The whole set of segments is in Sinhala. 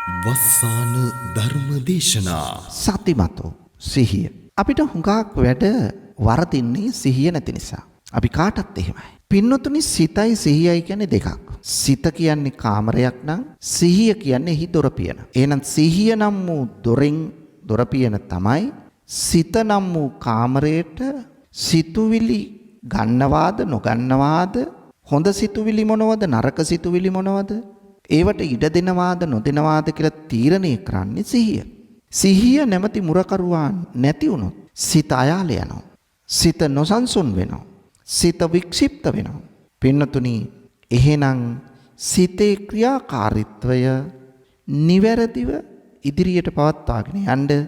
වස්සාන ධර්ම දේශනා සතිමතෝ සිහිය. අපිට හුඟක් වැඩ වරදින්නේ සිහිය නැති නිසා. අපි කාටත් එහෙමයි. පින්නතුනි සිතයි සිහියයි කියන්නේ දෙකක්. සිත කියන්නේ කාමරයක් නම් සිහිය කියන්නේ එහි දොරපියන. එහෙනම් සිහිය නම් වූ දොරෙන් දොරපියන තමයි සිත නම් වූ කාමරයට සිතුවිලි ගන්නවාද නොගන්නවාද හොඳ සිතුවිලි මොනවද නරක සිතුවිලි මොනවද ඒවට ඉඩ දෙනවාද නොදෙනවාද කියලා තීරණය කරන්නේ සිහිය. සිහිය නැමැති මුරකරුවා නැති වුණොත් සිත අයාල යනවා. සිත නොසන්සුන් වෙනවා. සිත වික්ෂිප්ත වෙනවා. පින්නතුනි එහෙනම් සිතේ ක්‍රියාකාරීත්වය නිවැරදිව ඉදිරියට පවත්වාගෙන යන්න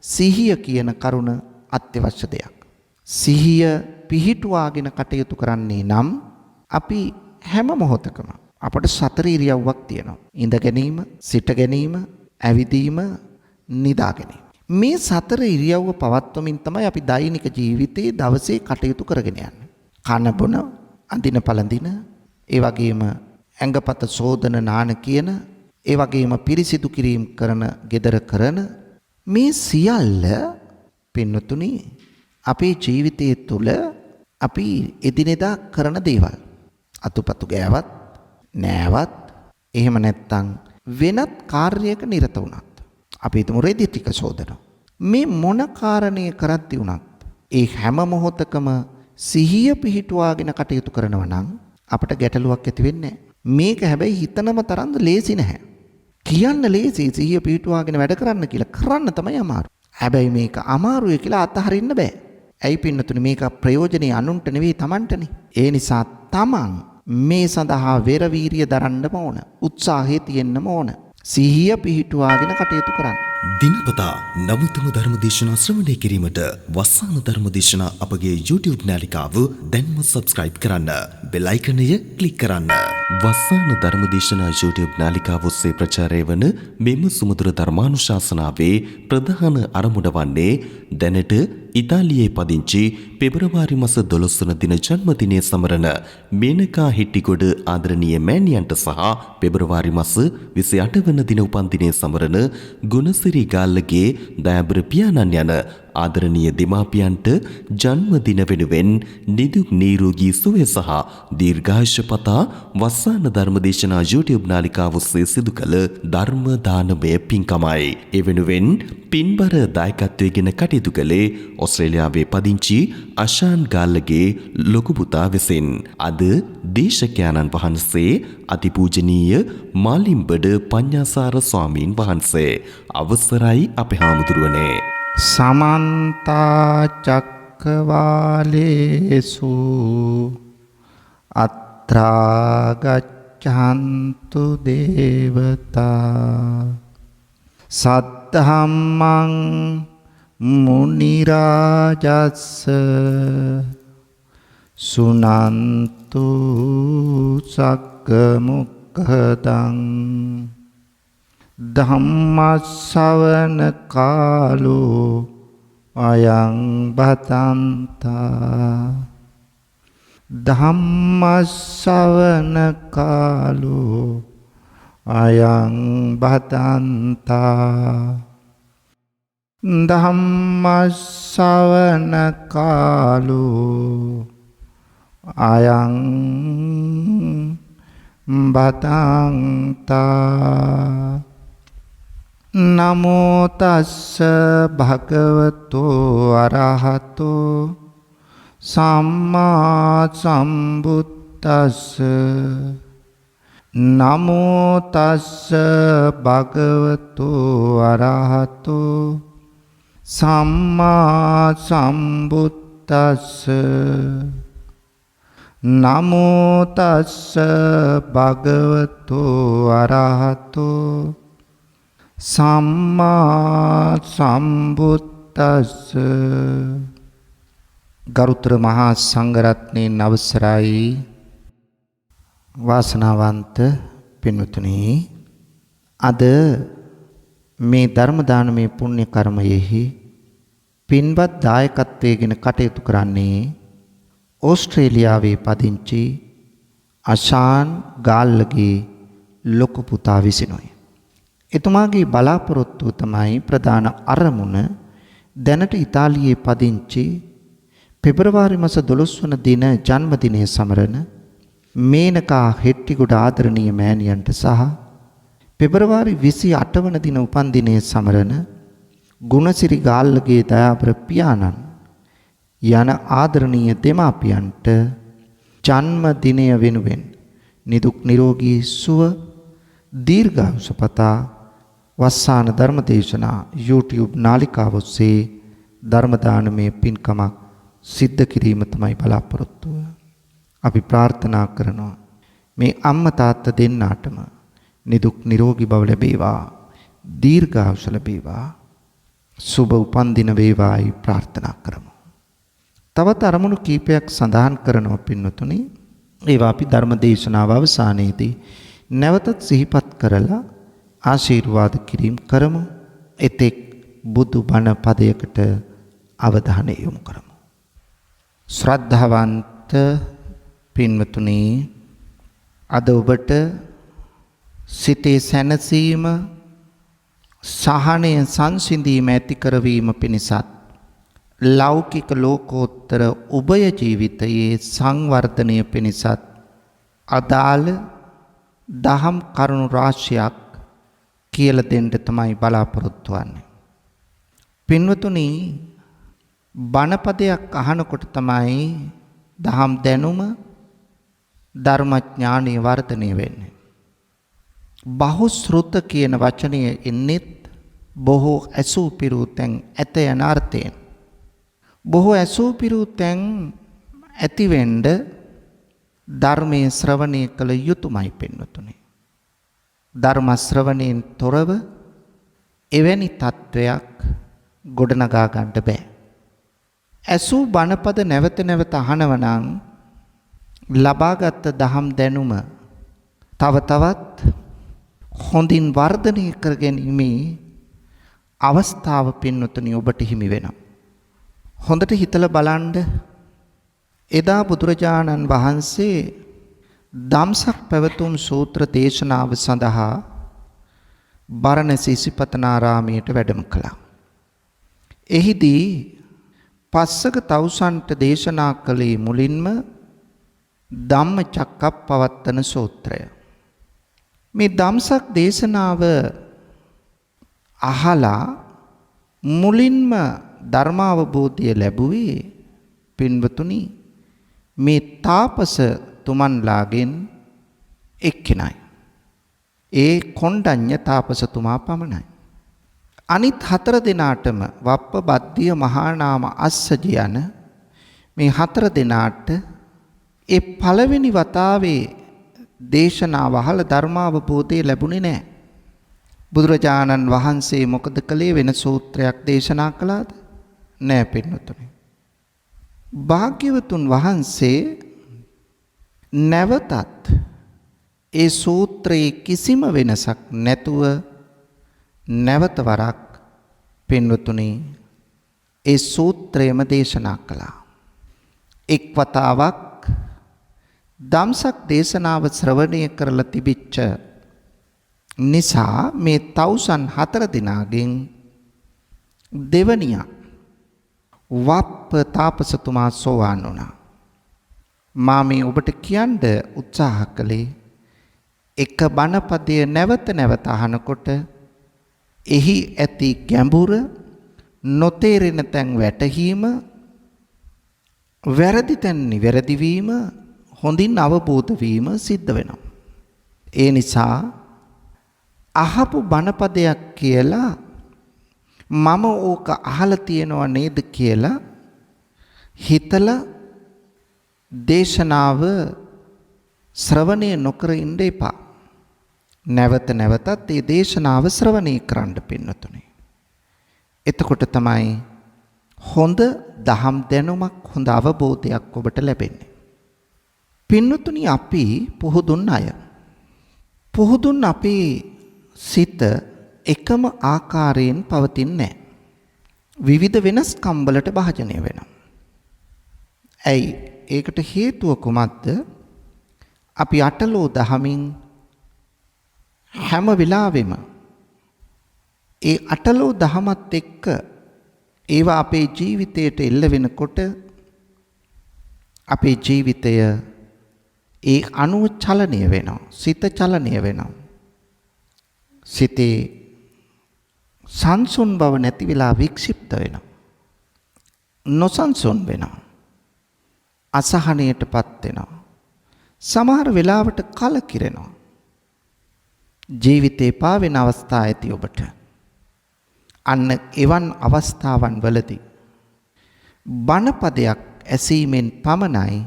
සිහිය කියන කරුණ අත්‍යවශ්‍ය දෙයක්. සිහිය පිහිටුවාගෙන කටයුතු කරන්නේ නම් අපි හැම මොහොතකම අපට සතර ඉරියව්වක් තියෙනවා. ඉඳ ගැනීම, සිට ගැනීම, ඇවිදීම, නිදා ගැනීම. මේ සතර ඉරියව්ව පවත්වමින් තමයි අපි දෛනික ජීවිතයේ දවසේ කටයුතු කරගෙන යන්නේ. කන බොන, අඳින පළඳින, ඒ වගේම ඇඟපත සෝදන නාන කියන, ඒ වගේම පිරිසිදු කිරීම කරන, gedara කරන මේ සියල්ල පින්නතුනි අපේ ජීවිතයේ තුල අපි එදිනෙදා කරන දේවල්. අතුපතු ගෑවත් නෑවත් එහෙම නැත්තම් වෙනත් කාර්යයක නිරත වුණත් අපි හිතමු රෙදි ටික සෝදනවා. මේ මොන කාරණේ කරද්දී වුණත් ඒ හැම මොහොතකම සිහිය පිහිටුවාගෙන කටයුතු කරනවා නම් අපට ගැටලුවක් ඇති වෙන්නේ නැහැ. මේක හැබැයි හිතනම තරම් ලේසි නැහැ. කියන්න ලේසි සිහිය පිහිටුවාගෙන වැඩ කරන්න කියලා කරන්න තමයි අමාරු. හැබැයි මේක අමාරුයි කියලා අතහරින්න බෑ. ඇයි පින්නතුනි මේක ප්‍රයෝජනේ අනුන්ට නෙවෙයි Tamanටනේ. ඒ නිසා Taman මේ සඳහා වෙර වීරිය දරන්නම ඕන. උත්සාහය තියෙන්නම ඕන. සිහිය පිහිටුවාගෙන කටයුතු කරන්න. දිනපතා නවතම ධර්ම දේශනා ශ්‍රවණය කිරීමට වස්සාන ධර්ම දේශනා අපගේ YouTube නාලිකාව දැන්ම subscribe කරන්න. බෙල් අයිකනය ක්ලික් කරන්න. වස්සාන ධර්ම දේශනා YouTube නාලිකාව ඔස්සේ ප්‍රචාරය වන මෙම සුමధుර ධර්මානුශාසනාවේ ප්‍රධාන අරමුණ වන්නේ දැනට ඉතාලියේ පදිංචි පෙබරවාරි මාස 12 වන දින ජන්මදිනය සමරන මේනකා හිට්ටිගොඩ ආදරණීය මෑණියන්ට සහ පෙබරවාරි මාස 28 වන දින උපන්දිනය සමරන ගුණසිරි ගාල්ලගේ දයාබර පියාණන් යන ආදරණීය දෙමාපියන්ට ජන්මදින වෙනුවෙන් නිදුක් නිරෝගී සුවය සහ දීර්ඝායුෂ පතා වස්සාන ධර්මදේශනා YouTube නාලිකාව ඔස්සේ සිදු කළ ධර්ම දානමය පින්කමයි. ඒ වෙනුවෙන් පින්බර දායකත්වයෙන් කටයුතු කළේ ඕස්ට්‍රේලියාවේ පදිංචි අෂාන් ගාල්ලගේ ලොකු පුතා විසින්. අද දේශකයන්න් වහන්සේ අතිපූජනීය මාලිම්බඩ පඤ්ඤාසාර ස්වාමීන් වහන්සේ. අවසරයි අපේ හාමුදුරුවනේ. සමන්ත චක්කවාලේසු අත්‍රා ගච්ඡන්තු දේවතා සද්ධම්මං මුනි රාජස්ස සුනන්තු සග්ග මොක්ඛදං ධම්මස්සවන කාලෝ අයං බතන්තා ධම්මස්සවන කාලෝ අයං බතන්තා ධම්මස්සවන කාලෝ අයං බතන්තා නමෝ තස්ස භගවතෝ අරහතෝ සම්මා සම්බුද්දස්ස නමෝ තස්ස භගවතෝ අරහතෝ සම්මා සම්බුද්දස්ස නමෝ තස්ස භගවතෝ අරහතෝ සම්මා සම්බුද්දස්ස. ගරුතර මහා සංඝරත්නයන් අවසරයි වාසනාවන්ත පින්වතුනි, අද මේ ධර්ම දානමය පුණ්‍ය කර්මයෙහි පින්වත් දායකත්වයෙන් කටයුතු කරන්නේ ඕස්ට්‍රේලියාවේ පදිංචි අෂාන් ගාල්ලගේ ලොකු පුතා විසිනුයි. එතුමාගේ බලාපොරොත්තුව තමයි ප්‍රධාන අරමුණ දැනට ඉතාලියේ පදිංචි පෙබරවාරි මාස 12 වන දින ජන්මදිනය සමරන මේනකා හෙට්ටිගොඩ ආදරණීය මෑණියන්ට සහ පෙබරවාරි 28 වන දින උපන්දිනය සමරන ගුණසිරි ගාල්ලගේ දයාබර පියාණන් යන ආදරණීය දෙමාපියන්ට ජන්මදිනය වෙනුවෙන් නිදුක් නිරෝගී සුව දීර්ඝායුෂ පතා වස්සාන ධර්මදේශනා YouTube නාලිකාව ඔස්සේ ධර්ම දානමය පින්කමක් සිද්ධ කිරීම තමයි බලාපොරොත්තුව. අපි ප්‍රාර්ථනා කරනවා මේ අම්මා තාත්තා දෙන්නාටම නිදුක් නිරෝගී බව ලැබේවා, දීර්ඝායුෂ ලැබේවා, සුබ උපන්දින වේවායි ප්‍රාර්ථනා කරමු. තවත් අරමුණු කීපයක් සඳහන් කරනවා පින්වතුනි. ඒවා අපි ධර්ම දේශනාව අවසානයේදී නැවතත් සිහිපත් කරලා ආශිර්වාද කිරීම කරමු. එතෙක් බුදු බණ පදයකට අවධානය යොමු කරමු. ශ්‍රද්ධාවන්ත පින්වතුනි, අද ඔබට සිතේ සැනසීම, සහනය, සංසිඳීම ඇති කරවීම පිණිසත් ලෞකික ලෝකෝත්තර උභය ජීවිතයේ සංවර්ධනය පිණිසත් අදාළ දහම් කරුණු රාශියක් කියලා දෙන්න තමයි බලාපොරොත්තු වෙන්නේ. පින්වතුනි, බණපදයක් අහනකොට තමයි දහම් දැනුම, ධර්මඥානීය වර්ධනය වෙන්නේ. බහුශ්‍රුත කියන වචනය එන්නේත් බොහෝ ඇසූ පිරූ තැන් ඇත යන අර්ථයෙන්. බොහෝ ඇසූ පිරූ තැන් ඇතිවෙන්න ධර්මයේ ශ්‍රවණය කළ යුතුයමයි පින්වතුනි. ධර්ම ශ්‍රවණයෙන් තොරව එවැනි තත්වයක් ගොඩනගා ගන්න බෑ. ඇසූ බණපද නැවත නැවත අහනව නම් ලබාගත් දහම් දැනුම තව තවත් හොඳින් වර්ධනය කර ගැනීමේ අවස්ථාව පින්වතුනි ඔබට හිමි වෙනවා. හොඳට හිතලා බලන්න, එදා බුදුරජාණන් වහන්සේ ධම්සක් පැවතුම් සූත්‍ර දේශනාව සඳහා බරණැස ඉසිපතනාරාමයට වැඩම කළා. එහිදී පස්සක තවුසන්ට දේශනා කළේ මුලින්ම ධම්මචක්කප්පවත්තන සූත්‍රය. මේ ධම්සක් දේශනාව අහලා මුලින්ම ධර්මාවබෝධය ලැබුවේ පින්වතුනි මේ තාපස තුමන්ලාගෙන් එක්කෙනයි. ඒ කොණ්ඩඤ්ඤ තාපසතුමා පමණයි. අනිත් 4 දෙනාටම වප්ප බද්දිය මහානාම අස්සජි යන මේ 4 දෙනාට ඒ පළවෙනි වතාවේ දේශනාව අහලා ධර්මාවබෝධය ලැබුණේ නැහැ. බුදුරජාණන් වහන්සේ මොකද කළේ? වෙන සූත්‍රයක් දේශනා කළාද? නෑ පින්වතුනි. භාග්‍යවතුන් වහන්සේ නැවතත් ඒ සූත්‍රයේ කිසිම වෙනසක් නැතුව නැවත වරක් පින්වතුනි ඒ සූත්‍රයම දේශනා කළා. එක් වතාවක් ධම්සක් දේශනාව ශ්‍රවණය කරලා තිබිච්ච නිසා මේ තවුසන් 4 දිනාගෙන් දෙවනියා වප්ප තාපසතුමා සෝවාන් වුණා. මා මේ ඔබට කියන්න උත්සාහ කළේ එක බණපදය නැවත නැවත අහනකොට එහි ඇති ගැඹුර, නොතේරෙන තැන් වැටහීම, වැරදි තැන් නිවැරදි වීම, හොඳින් අවබෝධ වීම සිද්ධ වෙනවා. ඒ නිසා අහපු බණපදයක් කියලා මම ඕක අහලා තියෙනව නේද කියලා හිතලා දේශනාව ශ්‍රවණය නොකර ඉන්න එපා. නැවත නැවතත් මේ දේශනාව ශ්‍රවණය කරන්න පින්නතුනේ. එතකොට තමයි හොඳ දහම් දැනුමක්, හොඳ අවබෝධයක් ඔබට ලැබෙන්නේ. පින්නතුනි, අපි පුහුදුන් අය. පුහුදුන් අපේ සිත එකම ආකාරයෙන් පවතින්නේ නැහැ. විවිධ වෙනස්කම් වලට භාජනය වෙනවා. ඇයි? ඒකට හේතුව කුමක්ද? අපි අටලෝ දහමින් හැම වෙලාවෙම ඒ අටලෝ දහමත් එක්ක ඒවා අපේ ජීවිතයට එල්ල වෙනකොට අපේ ජීවිතය ඒ අනුව චලනය වෙනවා. සිත චලනය වෙනවා. සිතේ සංසුන් බව නැති වෙලා වික්ෂිප්ත වෙනවා. නොසන්සුන් වෙනවා. අසහනයටපත් වෙනවා. සමහර වෙලාවට කලකිරෙනවා. ජීවිතේ පාවෙන අවස්ථා ඇති ඔබට. අන්න එවන් අවස්ථාවන් වලදී බණපදයක් ඇසීමෙන් පමණයි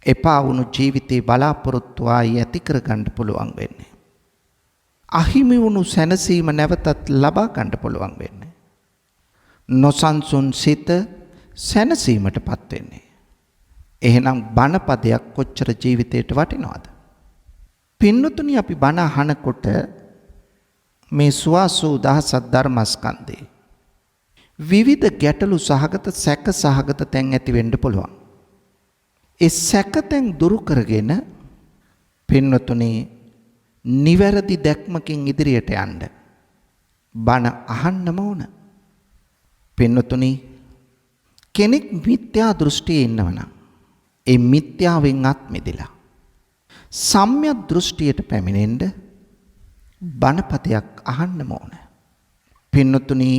එපා වුණු ජීවිතේ බලාපොරොත්තු ආයි ඇති කරගන්න පුළුවන් වෙන්නේ. අහිමි වුණු සැනසීම නැවතත් ලබා ගන්න පුළුවන් වෙන්නේ. නොසන්සුන් සිත සැනසීමටපත් වෙන්නේ. එහෙනම් බණපදයක් කොච්චර ජීවිතයට වටිනවද? පින්නතුනි අපි බණ අහනකොට මේ සුවාසූ දහසක් ධර්මස්කන්ධේ විවිධ ගැටලු සහගත සැක සහගත තැන් ඇති වෙන්න පුළුවන්. ඒ සැකතෙන් දුරු කරගෙන පින්නතුනි නිවැරදි දැක්මකින් ඉදිරියට යන්න බණ අහන්නම ඕන. පින්නතුනි කෙනෙක් මිත්‍යා දෘෂ්ටියේ ඉන්නවනම් ඒ මිත්‍යාවෙන් අත් මිදලා සම්‍යක් දෘෂ්ටියට පැමිණෙන්න බණපදයක් අහන්නම ඕන. පින්නතුනි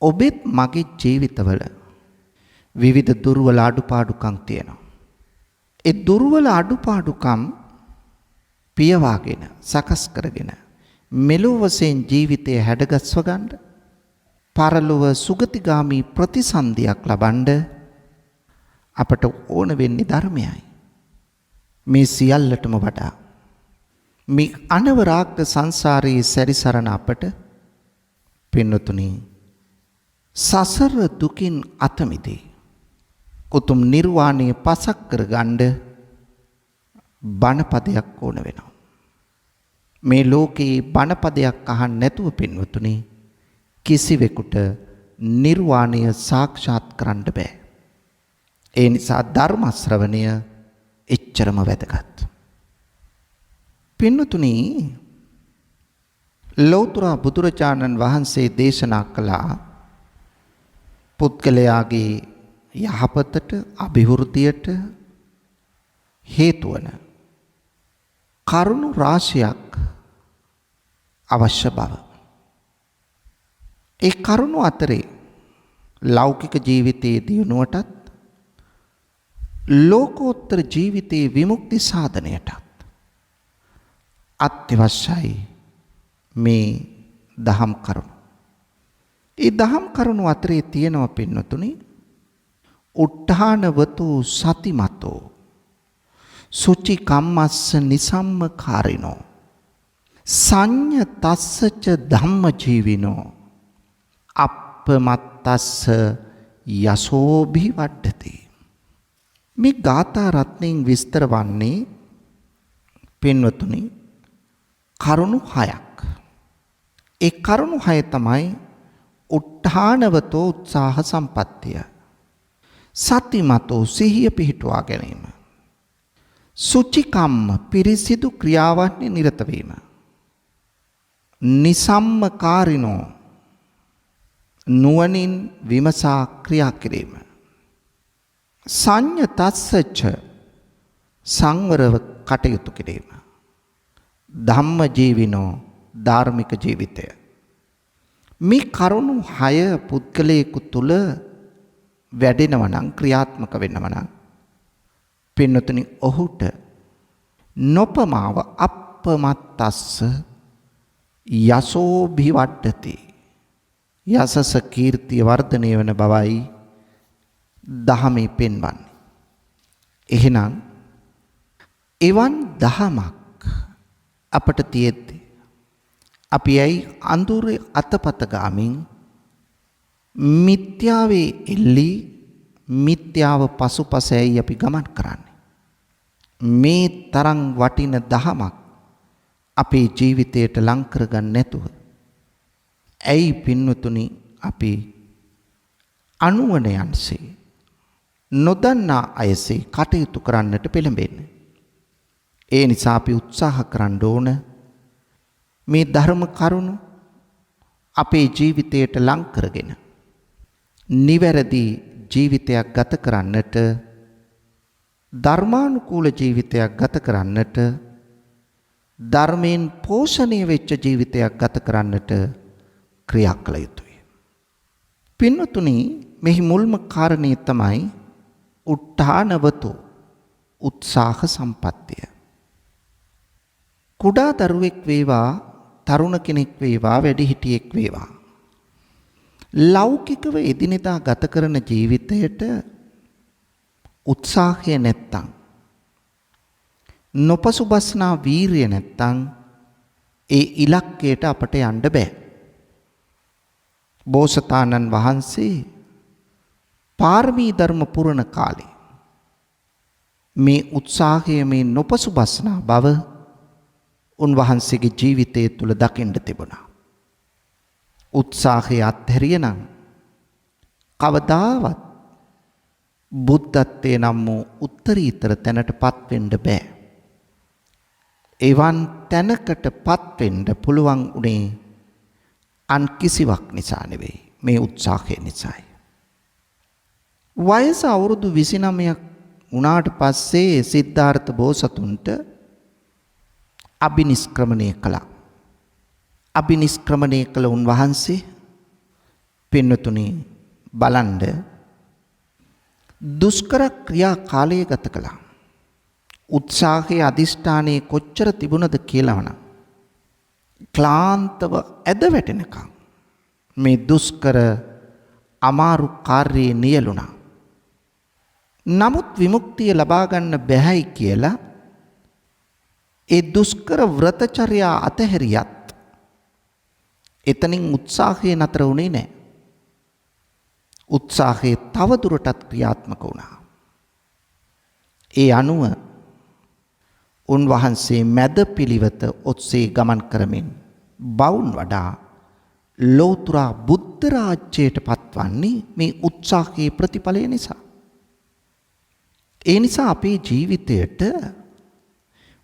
ඔබෙත් මගේ ජීවිතවල විවිධ දුර්වල අඩුපාඩුකම් තියෙනවා. ඒ දුර්වල අඩුපාඩුකම් පියවාගෙන සකස් කරගෙන මෙලොව වශයෙන් ජීවිතය හැඩගස්ව ගන්න පරලොව සුගතිගාමි ප්‍රතිසන්දියක් ලබන්න අපට ඕන වෙන්නේ ධර්මයයි. මේ සියල්ලටම වඩා මේ අනවරාග්ද සංසාරයේ සැරිසරන අපට පින්නතුනි සසර දුකින් අත මිදී උතුම් නිර්වාණය පසක් කරගන්න බණපදයක් ඕන වෙනවා. මේ ලෝකේ බණපදයක් අහන්න නැතුව පින්වතුනි කිසිවෙකුට නිර්වාණය සාක්ෂාත් කරන්න බෑ. ඒ නිසා ධර්ම ශ්‍රවණය එච්චරම වැදගත්. පින්වතුනි ලෞතර බුදුරජාණන් වහන්සේ දේශනා කළා පුද්ගලයාගේ යහපතට අභිවෘද්ධියට හේතු වන කරුණු රාශියක් අවශ්‍ය බව. ඒ කරුණු අතරේ ලෞකික ජීවිතයේ දියුණුවටත් ලෝකෝත්තර ජීවිතයේ විමුක්ති සාධනයටත් අත්‍යවශ්‍යයි මේ දහම් කරුණු. ඒ දහම් කරුණු අතරේ තියෙනවා පින්නතුනි උට්ඨානවතු සතිමතෝ සුචි කම්මස්ස නිසම්මකාරිනෝ සංඤ තස්සච ධම්ම ජීවිනෝ අප්පමත්තස්ස යසෝභි වඩ්ඩති. මේ ගාථා රත්නයෙන් විස්තර වන්නේ පින්වතුනි කරුණු 6ක්. ඒ කරුණු 6 තමයි උට්ඨානවතෝ උත්සාහ සම්පත්තිය, සතිමතෝ සිහිය පිහිටුවා ගැනීම, සුචිකම්ම පිරිසිදු ක්‍රියාවන්හි නිරත වීම, නිසම්මකාරිනෝ නුවණින් විමසා ක්‍රියා කිරීම, සංඤ තස්සච සංවරව කටයුතු කිරීම, ධම්ම ජීවිනෝ ධාර්මික ජීවිතය. මේ කරුණු 6 පුද්ගලයෙකු තුල වැඩෙනවා නම් ක්‍රියාත්මක වෙනවා නම් පින්නතුනි ඔහුට නොපමාව අප්පමත්තස්ස යසෝභි වඩ්ඩති. යසස කීර්තිය වර්ධනය වන බවයි දහමේ පෙන්වන්නේ. එහෙනම් එවන් දහමක් අපට තියෙද්දි අපි ඇයි අඳුරේ අතපත ගාමින් මිත්‍යාවේ එල්ලි මිත්‍යාව පසුපස ඇයි අපි ගමන් කරන්නේ? මේ තරම් වටින දහමක් අපේ ජීවිතයට ලං කරගන්න නැතුව ඇයි පින්වතුනි අපි අනුවණයන්සේ නොදන්නා අයසේ කටයුතු කරන්නට පෙළඹෙන්නේ? ඒ නිසා අපි උත්සාහ කරන්න ඕන මේ ධර්ම කරුණු අපේ ජීවිතයට ලං කරගෙන නිවැරදි ජීවිතයක් ගත කරන්නට, ධර්මානුකූල ජීවිතයක් ගත කරන්නට, ධර්මයෙන් පෝෂණය වෙච්ච ජීවිතයක් ගත කරන්නට ක්‍රියා කළ යුතුයි. පින්වතුනි, මෙහි මුල්ම කාරණේ තමයි උත්තානවතු උත්සාහ සම්පත්තිය. කුඩා දරුවෙක් වේවා, තරුණ කෙනෙක් වේවා, වැඩිහිටියෙක් වේවා, ලෞකිකව එදිනෙදා ගත කරන ජීවිතයට උත්සාහය නැත්තම්, නොපසුබස්නා වීරිය නැත්තම් ඒ ඉලක්කයට අපට යන්න බෑ. බෝසතාණන් වහන්සේ පාරමී ධර්ම පුරන කාලේ මේ උත්සාහය, මේ නොපසුබස්නා බව උන්වහන්සේගේ ජීවිතය තුළ දකින්න තිබුණා. උත්සාහය අත්හැරියනම් කවදාවත් බුද්ධත්වයේ නම් වූ උත්තරීතර තැනටපත් වෙන්න බෑ. එවන් තැනකටපත් වෙන්න පුළුවන් උනේ අන් කිසිවක් නිසා නෙවෙයි, මේ උත්සාහය නිසායි. වයස අවුරුදු 29ක් වුණාට පස්සේ සිද්ධාර්ථ බෝසතුන්ට අභිනිෂ්ක්‍රමණය කළා. අභිනිෂ්ක්‍රමණය කළ උන්වහන්සේ පින්වතුනි බලන්න දුෂ්කර ක්‍රියා කාලය ගත කළා. උත්සාහයේ අදිෂ්ඨානයේ කොච්චර තිබුණද කියලා වුණා. ක්ලාන්තව ඇද වැටෙනකම් මේ දුෂ්කර අමාරු කාර්යයේ නියලුණා. නමුත් විමුක්තිය ලබා ගන්න බැහැයි කියලා ඒ දුෂ්කර ව්‍රතචර්යා අතහැරියත් එතනින් උත්සාහය නතර වුණේ නැහැ. උත්සාහය තවදුරටත් ක්‍රියාත්මක වුණා. ඒ අනුව උන්වහන්සේ මැද පිළිවෙත ඔස්සේ ගමන් කරමින් බවුන් වඩා ලෞතර බුද්ධ රාජ්‍යයට පත්වන්නේ මේ උත්සාහයේ ප්‍රතිඵලය නිසා. ඒ නිසා අපේ ජීවිතයට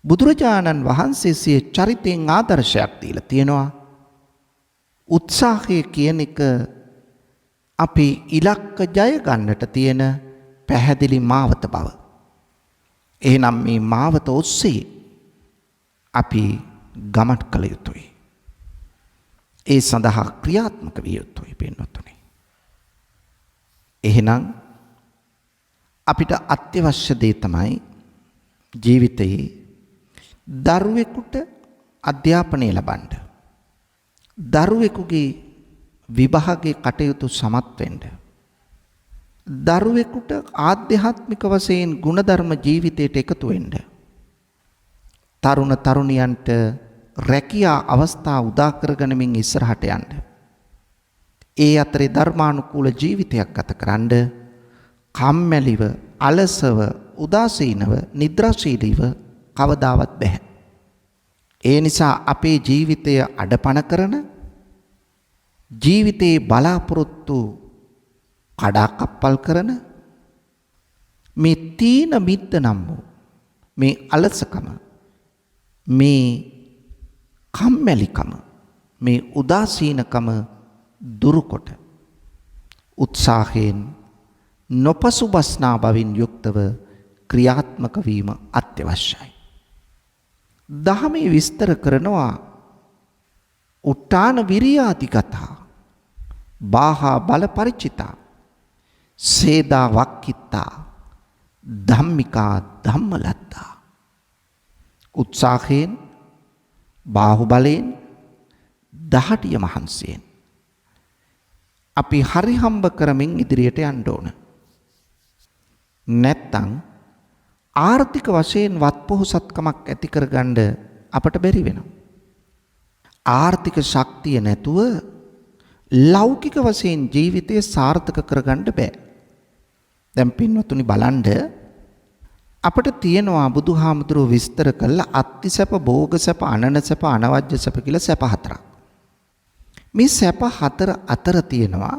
බුදුරජාණන් වහන්සේ සිය චරිතයෙන් ආදර්ශයක් දීලා තියෙනවා. උත්සාහය කියන එක අපේ ඉලක්ක ජය ගන්නට තියෙන පැහැදිලි මාවත බව. එහෙනම් මේ මාවත ඔස්සේ අපි ගමන් කළ යුතුයි. ඒ සඳහා ක්‍රියාත්මක විය යුතුයි පින්වත්නි. එහෙනම් අපිට අත්‍යවශ්‍ය දේ තමයි ජීවිතයේ දරුවෙකුට අධ්‍යාපනය ලබන්න, දරුවෙකුගේ විභාගයේ කටයුතු සමත් වෙන්න, දරුවෙකුට ආධ්‍යාත්මික වශයෙන් ගුණධර්ම ජීවිතයට එකතු වෙන්න, තරුණ තරුණියන්ට රැකියා අවස්ථා උදා කරගනිමින් ඉස්සරහට යන්න, ඒ අතරේ ධර්මානුකූල ජීවිතයක් ගත කරන්න, කම්මැලිව, අලසව, උදාසීනව, නිද්‍රාශීලීව කවදාවත් බැහැ. ඒ නිසා අපේ ජීවිතය අඩපණ කරන, ජීවිතේ බලාපොරොත්තු කඩාකප්පල් කරන මේ තීන මිද්ද නම් වූ මේ අලසකම, මේ කම්මැලිකම, මේ උදාසීනකම දුරුකොට උත්සාහයෙන් නොපසුබස්නා බවින් යුක්තව ක්‍රියාත්මක වීම අත්‍යවශ්‍යයි. දහමේ විස්තර කරනවා උට්ටාන විරියාදිගතා, බාහා බල පරිචිතා, සේදා වක්කිත්තා, ධම්මිකා ධම්මලත්තා. උත්සාහයෙන්, බාහුබලයෙන්, දහඩිය මහන්සියෙන් අපි හරි හම්බ කරමින් ඉදිරියට යන්න ඕන. නැත්තම් ආර්ථික වශයෙන් වත්පොහොසත්කමක් ඇති කරගන්න අපට බැරි වෙනවා. ආර්ථික ශක්තිය නැතුව ලෞකික වශයෙන් ජීවිතය සාර්ථක කරගන්න බෑ. දැන් පින්වතුනි බලන්න, අපට තියෙනවා බුදුහාමුදුරුවෝ විස්තර කළ අත්තිසැප, භෝගසැප, අනනසැප, අනවජ්‍ය සැප කියලා සැප හතරක්. මේ සැප හතර අතර තියෙනවා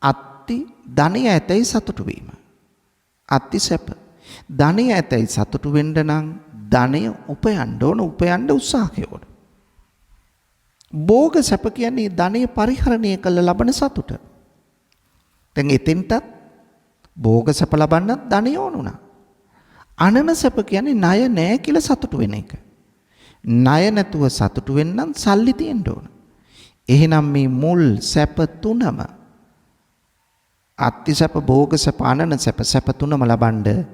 අත්ති, ධනය ඇතැයි සතුටු වීම. අත්ති සැප. ධනය ඇතැයි සතුටු වෙන්න නම් ධනය උපයන්න ඕන, උපයන්න උත්සාහය ඕන. භෝග සැප කියන්නේ ධනය පරිහරණය කළ ලබන සතුට. දැන් එතෙන්ටත් භෝග සැප ලබන්නත් ධනය ඕනුණා. අනන සැප කියන්නේ ණය නෑ කියලා සතුටු වෙන එක. ණය නැතුව සතුටු වෙන්නම් සල්ලි තියෙන්න ඕන. එහෙනම් මේ මුල් සැප තුනම අත්ති සැප භෝග සැප අනන සැප සැප තුනම ලබන්න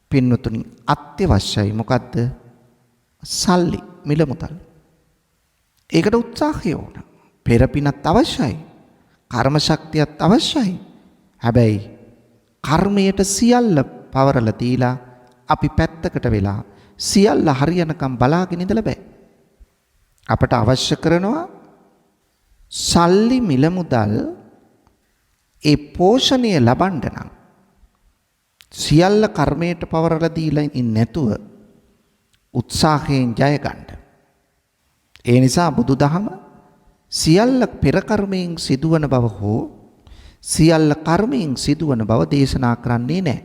පින්නතුනි අත්‍යවශ්‍යයි. මොකද්ද? සල්ලි, මිල මුදල්. ඒකට උත්සාහය ඕන. පෙරපිනත් අවශ්‍යයි. කර්ම ශක්තියත් අවශ්‍යයි. හැබැයි කර්මයට සියල්ල පවරලා දීලා අපි පැත්තකට වෙලා සියල්ල හරියනකම් බලාගෙන ඉඳලා බෑ. අපට අවශ්‍ය කරනවා සල්ලි, මිල මුදල් ඒ පෝෂණය ලබන්න නම් සියල්ල කර්මයට පවරලා දීලා ඉන්නේ නැතුව උත්සාහයෙන් ජය ගන්න. ඒ නිසා බුදුදහම සියල්ල පෙර කර්මයෙන් සිදුවන බව හෝ සියල්ල කර්මයෙන් සිදුවන බව දේශනා කරන්නේ නැහැ.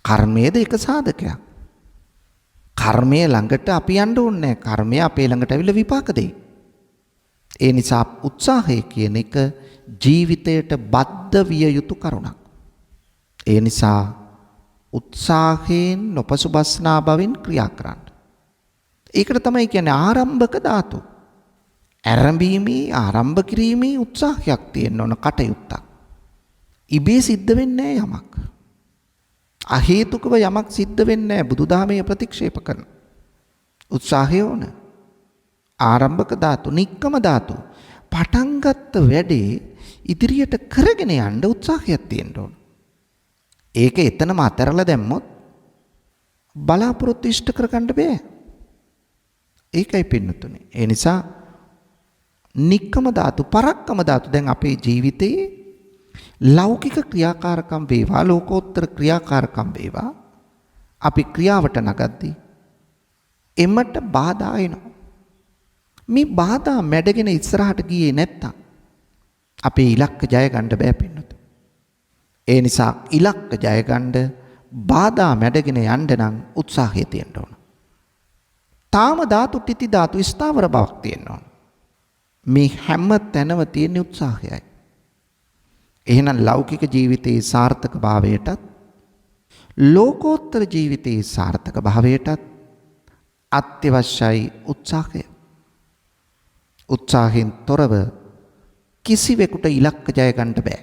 කර්මයේද එක සාධකයක්. කර්මය ළඟට අපි යන්න ඕනේ නැහැ. කර්මය අපේ ළඟට අවිල විපාක දෙයි. ඒ නිසා උත්සාහය කියන එක ජීවිතයට බද්ධ විය යුතු කරුණක්. ඒ නිසා උත්සාහයෙන් නොපසුබස්නා බවින් ක්‍රියා කරන්න. ඒකට තමයි කියන්නේ ආරම්භක ධාතු. ආරම්භීමේ ආරම්භ කිරීමේ උත්සාහයක් තියෙන්න ඕන කටයුත්තක්. ඉබේ සිද්ධ වෙන්නේ යමක්. අහේතුකව යමක් සිද්ධ වෙන්නේ නැහැ. බුදුදහමේ ප්‍රතික්ෂේප කරන උත්සාහය ඕන. ආරම්භක ධාතු, නික්කම ධාතු. පටන් ගත්ත වැඩේ ඉදිරියට කරගෙන යන්න උත්සාහයක් තියෙන්න ඕන. ඒක එතනම අතරලා දැම්මොත් බලාපොරොත්තු ඉෂ්ට කරගන්න බෑ. ඒකයි පින්නතුනේ. ඒ නිසා නික්කම ධාතු, පරක්කම ධාතු දැන් අපේ ජීවිතයේ ලෞකික ක්‍රියාකාරකම් වේවා, ලෝකෝත්තර ක්‍රියාකාරකම් වේවා, අපි ක්‍රියාවට නගද්දී එමට බාධා එනවා. මේ බාධා මැඩගෙන ඉස්සරහට ගියේ නැත්තම් අපේ ඉලක්ක ජය ගන්න බෑ පින්නතුනේ. ඒ නිසා ඉලක්ක ජය ගන්න බාධා මැඩගෙන යන්න නම් උත්සාහය තියෙන්න ඕන. තාම ධාතු, තිති ධාතු ස්ථාවර බවක් තියෙන්න ඕන. මේ හැම තැනම තියෙන උත්සාහයයි. එහෙනම් ලෞකික ජීවිතයේ සාර්ථක භාවයටත් ලෝකෝත්තර ජීවිතයේ සාර්ථක භාවයටත් අත්‍යවශ්‍යයි උත්සාහය. උත්සාහයෙන් තොරව කිසිවෙකුට ඉලක්ක ජය ගන්න බෑ.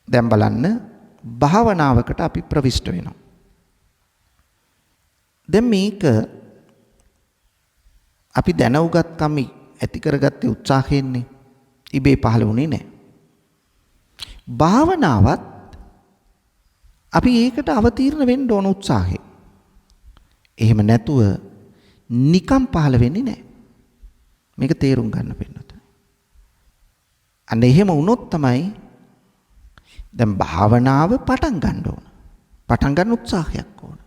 දැන් බලන්න භාවනාවකට අපි ප්‍රවිෂ්ඨ වෙනවා. දැන් මේක අපි දැනුගත්කම ඇති කරගත්තේ උත්සාහයෙන්නේ. ඉබේ පහළ වුණේ නැහැ. භාවනාවත් අපි ඒකට අවතීර්ණ වෙන්න ඕන උත්සාහය. එහෙම නැතුව නිකම් පහළ වෙන්නේ නැහැ. මේක තේරුම් ගන්න පින්නතුනේ. අන්න එහෙම වුණොත් තමයි දැන් භාවනාව පටන් ගන්න ඕන. පටන් ගන්න උත්සාහයක් ඕන.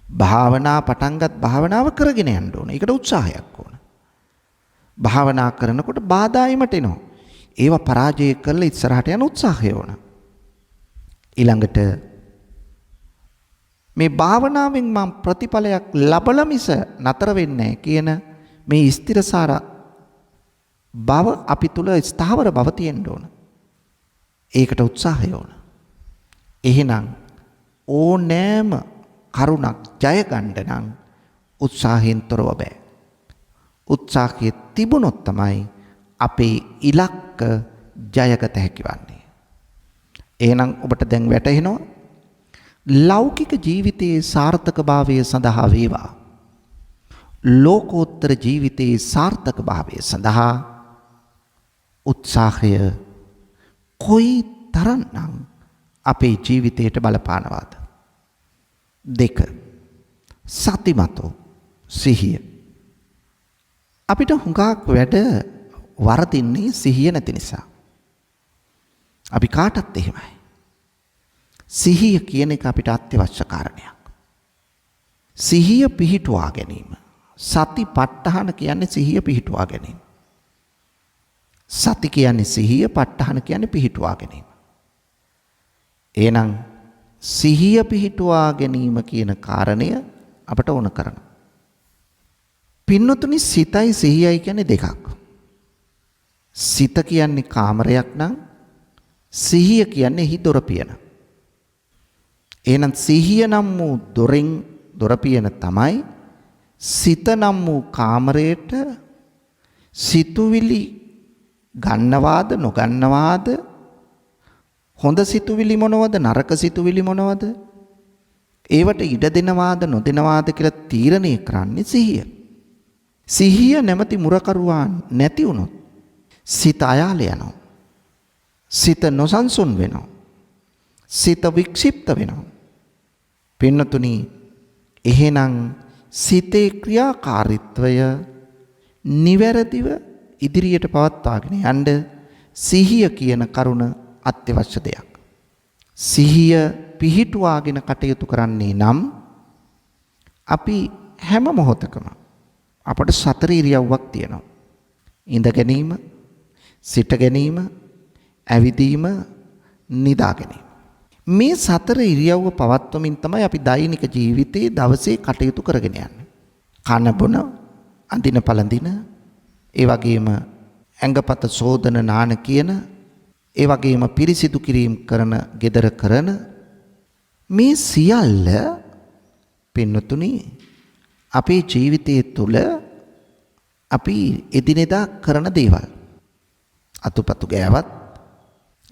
පටන්ගත් භාවනාව කරගෙන යන්න ඕන. ඒකට උත්සාහයක් ඕන. භාවනා කරනකොට බාධා එමට එනවා. ඒවා පරාජය කරලා ඉස්සරහට යන උත්සාහය ඕන. ඊළඟට මේ භාවනාවෙන් මම ප්‍රතිඵලයක් ලබලා මිස නතර වෙන්නේ කියන මේ ස්ථිරසාර බව අපි තුල ස්ථාවර බව තියෙන්න ඕන. ඒකට උත්සාහය ඕන. එහෙනම් ඕනෑම කරුණක් ජය ගන්න නම් උත්සාහයෙන් තොරව බෑ. උත්සාහය තිබුණොත් තමයි අපේ ඉලක්ක ජයගත හැකි වන්නේ. එහෙනම් ඔබට දැන් වැටහෙනවා ලෞකික ජීවිතයේ සාර්ථකභාවය සඳහා වේවා ලෝකෝත්තර ජීවිතයේ සාර්ථකභාවය සඳහා උත්සාහය කොයි තරම්නම් අපේ ජීවිතයට බලපානවාද? 2. සතිමතෝ සිහිය. අපිට හුඟක් වැඩ වරදින්නේ සිහිය නැති නිසා. අපි කාටත් එහෙමයි. සිහිය කියන එක අපිට අත්‍යවශ්‍ය කාරණයක්. සිහිය පිහිටුවා ගැනීම. සතිපට්ඨාන කියන්නේ සිහිය පිහිටුවා ගැනීම. සති කියන්නේ සිහිය, ප ဋ ාහන කියන්නේ පිහිටුවා ගැනීම. එහෙනම් සිහිය පිහිටුවා ගැනීම කියන කාරණය අපට ඕන කරනවා. පින්නතුනි සිතයි සිහියයි කියන්නේ දෙකක්. සිත කියන්නේ කාමරයක් නම් සිහිය කියන්නේ එහි දොර පියන. එහෙනම් සිහිය නම් වූ දොරෙන් දොර පියන තමයි සිත නම් වූ කාමරයට සිතුවිලි ගන්නවාද නොගන්නවාද, හොඳ සිතුවිලි මොනවද නරක සිතුවිලි මොනවද, ඒවට ඉඩ දෙනවාද නොදෙනවාද කියලා තීරණය කරන්නේ සිහිය. සිහිය නැමැති මුරකරුවා නැති වුණොත් සිත අයාල යනවා. සිත නොසන්සුන් වෙනවා. සිත වික්ෂිප්ත වෙනවා. පින්නතුනි එහෙනම් සිතේ ක්‍රියාකාරීත්වය නිවැරදිව ඉදිරියට පවත්වාගෙන යන්න සිහිය කියන කරුණ අත්‍යවශ්‍ය දෙයක්. සිහිය පිහිටුවාගෙන කටයුතු කරන්නේ නම් අපි හැම මොහොතකම අපට සතර ඉරියව්වක් තියෙනවා. ඉඳ ගැනීම, සිට ගැනීම, ඇවිදීම, නිදා ගැනීම. මේ සතර ඉරියව්ව පවත්වමින් තමයි අපි දෛනික ජීවිතයේ දවසේ කටයුතු කරගෙන යන්නේ. කන බොන, අඳින පළඳින, ඒ වගේම ඇඟපත සෝදන නාන කියන, ඒ වගේම පිරිසිදු කිරීම කරන, gedara කරන මේ සියල්ල පින්නතුනි අපේ ජීවිතයේ තුල අපි එදිනෙදා කරන දේවල්. අතුපතු ගෑවත්,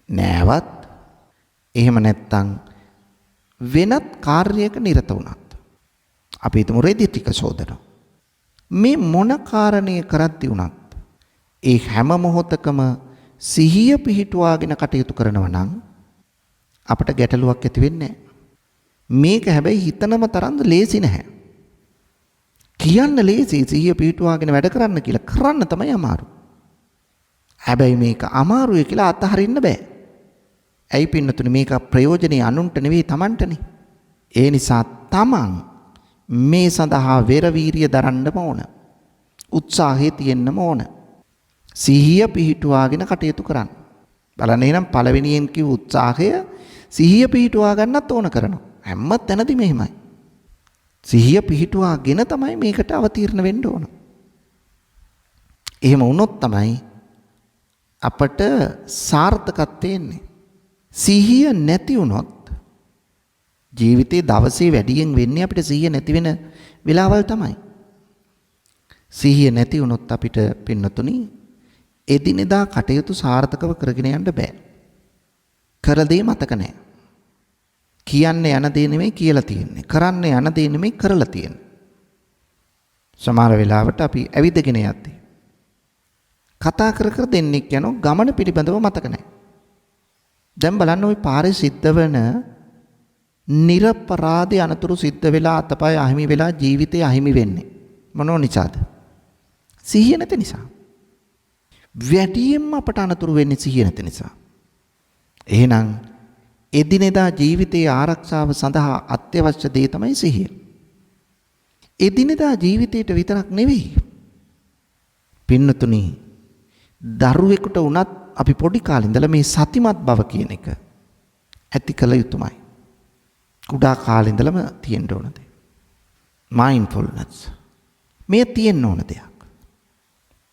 නෑවත්, එහෙම නැත්නම් වෙනත් කාර්යයක නිරත වුණත් අපි හිතමු රෙදි ටික සෝදනවා. මේ මොන කාරණේ කරද්දී වුණත් ඒ හැම මොහොතකම සිහිය පිහිටුවාගෙන කටයුතු කරනවා නම් අපට ගැටලුවක් ඇති වෙන්නේ නැහැ. මේක හැබැයි හිතනම තරම් ලේසි නැහැ. කියන්න ලේසි සිහිය පිහිටුවාගෙන වැඩ කරන්න කියලා, කරන්න තමයි අමාරු. හැබැයි මේක අමාරුයි කියලා අතහරින්න බෑ. ඇයි පින්නතුනි මේක ප්‍රයෝජනේ අනුන්ට නෙවෙයි Tamanටනේ. ඒ නිසා Taman මේ සඳහා වෙර වීරිය දරන්නම ඕන. උත්සාහය තියෙන්නම ඕන. සිහිය පිහිටුවාගෙන කටයුතු කරන්න. බලන්න එහෙනම් පළවෙනියෙන් කිව්ව උත්සාහය සිහිය පිහිටුවා ගන්නත් ඕන කරනවා. හැම තැනදීම එහෙමයි. සිහිය පිහිටුවාගෙන තමයි මේකට අවතීර්ණ වෙන්න ඕන. එහෙම වුණොත් තමයි අපට සාර්ථකත්වය එන්නේ. සිහිය නැති වුණොත් ජීවිතේ දවසේ වැඩියෙන් වෙන්නේ අපිට සිහිය නැති වෙන වෙලාවල් තමයි. සිහිය නැති වුණොත් අපිට පින්නතුනි එදිනෙදා කටයුතු සාර්ථකව කරගෙන යන්න බෑ. කර දේ මතක නැහැ. කියන්න යන දේ නෙමෙයි කියලා තියෙන්නේ. කරන්න යන දේ නෙමෙයි කරලා තියෙන්නේ. සමහර වෙලාවට අපි ඇවිදගෙන යද්දී කතා කර කර දෙන්නෙක් යනවා ගමන පිළිබඳව මතක නැහැ. දැන් බලන්න ওই පාරේ සිද්ධ වෙන නිර්පරාදී අනතුරු සිද්ධ වෙලා අතපය අහිමි වෙලා ජීවිතය අහිමි වෙන්නේ මොනෝ නිසාද? සිහිය නැති නිසා. වැඩියෙන්ම අපට අනතුරු වෙන්නේ සිහිය නැති නිසා. එහෙනම් එදිනෙදා ජීවිතයේ ආරක්ෂාව සඳහා අත්‍යවශ්‍ය දේ තමයි සිහිය. එදිනෙදා ජීවිතයට විතරක් නෙවෙයි. පින්නතුනි දරුවෙකුට වුණත් අපි පොඩි කාලේ ඉඳලා මේ සතිමත් බව කියන එක ඇති කළ යුතුමයි. කුඩා කාලේ ඉඳලම තියෙන්න ඕන දෙයක්. mindfulness. මේ තියෙන්න ඕන දෙයක්.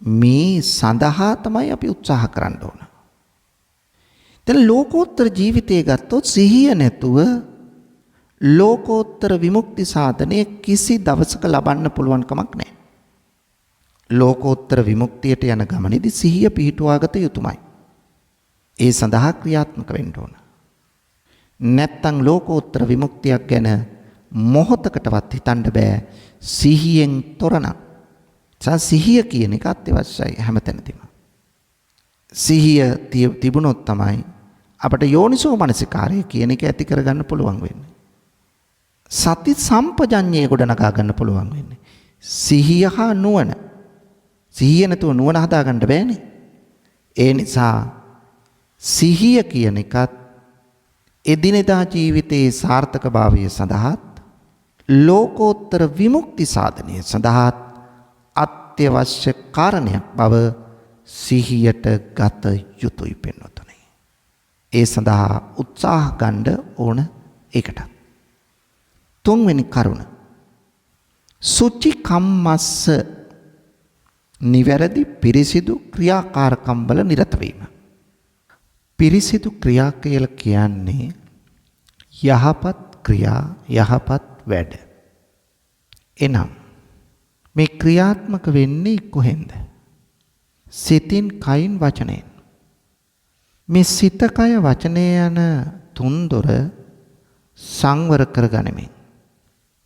මේ සඳහා තමයි අපි උත්සාහ කරන්න ඕන. දැන් ලෝකෝත්තර ජීවිතය ගත්තොත් සිහිය නැතුව ලෝකෝත්තර විමුක්ති සාධනය කිසි දවසක ලබන්න පුළුවන් කමක් නැහැ. ලෝකෝත්තර විමුක්තියට යන ගමනේදී සිහිය පිහිටුවාගත යුතුමයි. ඒ සඳහා ක්‍රියාත්මක වෙන්න ඕන. නැත්තම් ලෝකෝත්තර විමුක්තියක් ගැන මොහොතකටවත් හිතන්න බෑ සිහියෙන් තොරන. සිහිය කියන එක අත්‍යවශ්‍යයි හැමතැනදීම. සිහිය තිබුණොත් තමයි අපට යෝනිසෝ මනසිකාරය කියන එක ඇති කරගන්න පුළුවන් වෙන්නේ. සති සම්පජඤ්ඤය ගොඩනගා ගන්න පුළුවන් වෙන්නේ. සිහිය හා නුවණ. සිහිය නැතුව නුවණ හදා ගන්න බෑනේ. ඒ නිසා සිහිය කියන එකත් එදිනෙදා ජීවිතයේ සාර්ථකභාවය සඳහාත් ලෝකෝත්තර විමුක්ති සාධනය සඳහාත් අත්‍යවශ්‍ය කාරණයක් බව සිහියට ගත යුතුයි පින්වතුනි. ඒ සඳහා උත්සාහ ගන්න ඕන ඒකට. තුන්වෙනි කරුණ සුචි කම්මස්ස නිවැරදි පිරිසිදු ක්‍රියාකාරකම් වල නිරත වීම. පිරිසිදු ක්‍රියා කියලා කියන්නේ යහපත් ක්‍රියා යහපත් වැඩ. එනම් මේ ක්‍රියාත්මක වෙන්නේ කොහෙන්ද? සිතින්, කයින්, වචනයෙන්. මේ සිත, කය, වචනය යන තුන්දොර සංවර කරගනිමින්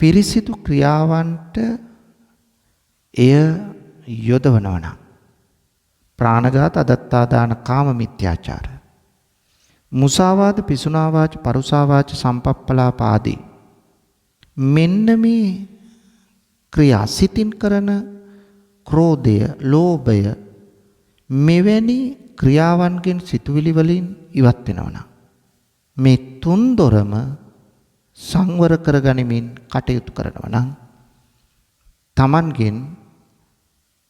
පිරිසිදු ක්‍රියාවන්ට එය යොදවනවා නම් ප්‍රාණඝාත, අදත්තාදාන, කාම මිත්‍යාචාර, මුසාවාද, පිසුනාවාච, පරුසාවාච, සම්පප්පලාප ආදී මෙන්න මේ ක්‍රියා සිතින් කරන ක්‍රෝධය, ලෝභය මෙවැනි ක්‍රියාවන්ගෙන් සිතුවිලි වලින් ඉවත් වෙනවා නම් මේ තුන්දොරම සංවර කරගනිමින් කටයුතු කරනවා නම් තමන්ගෙන්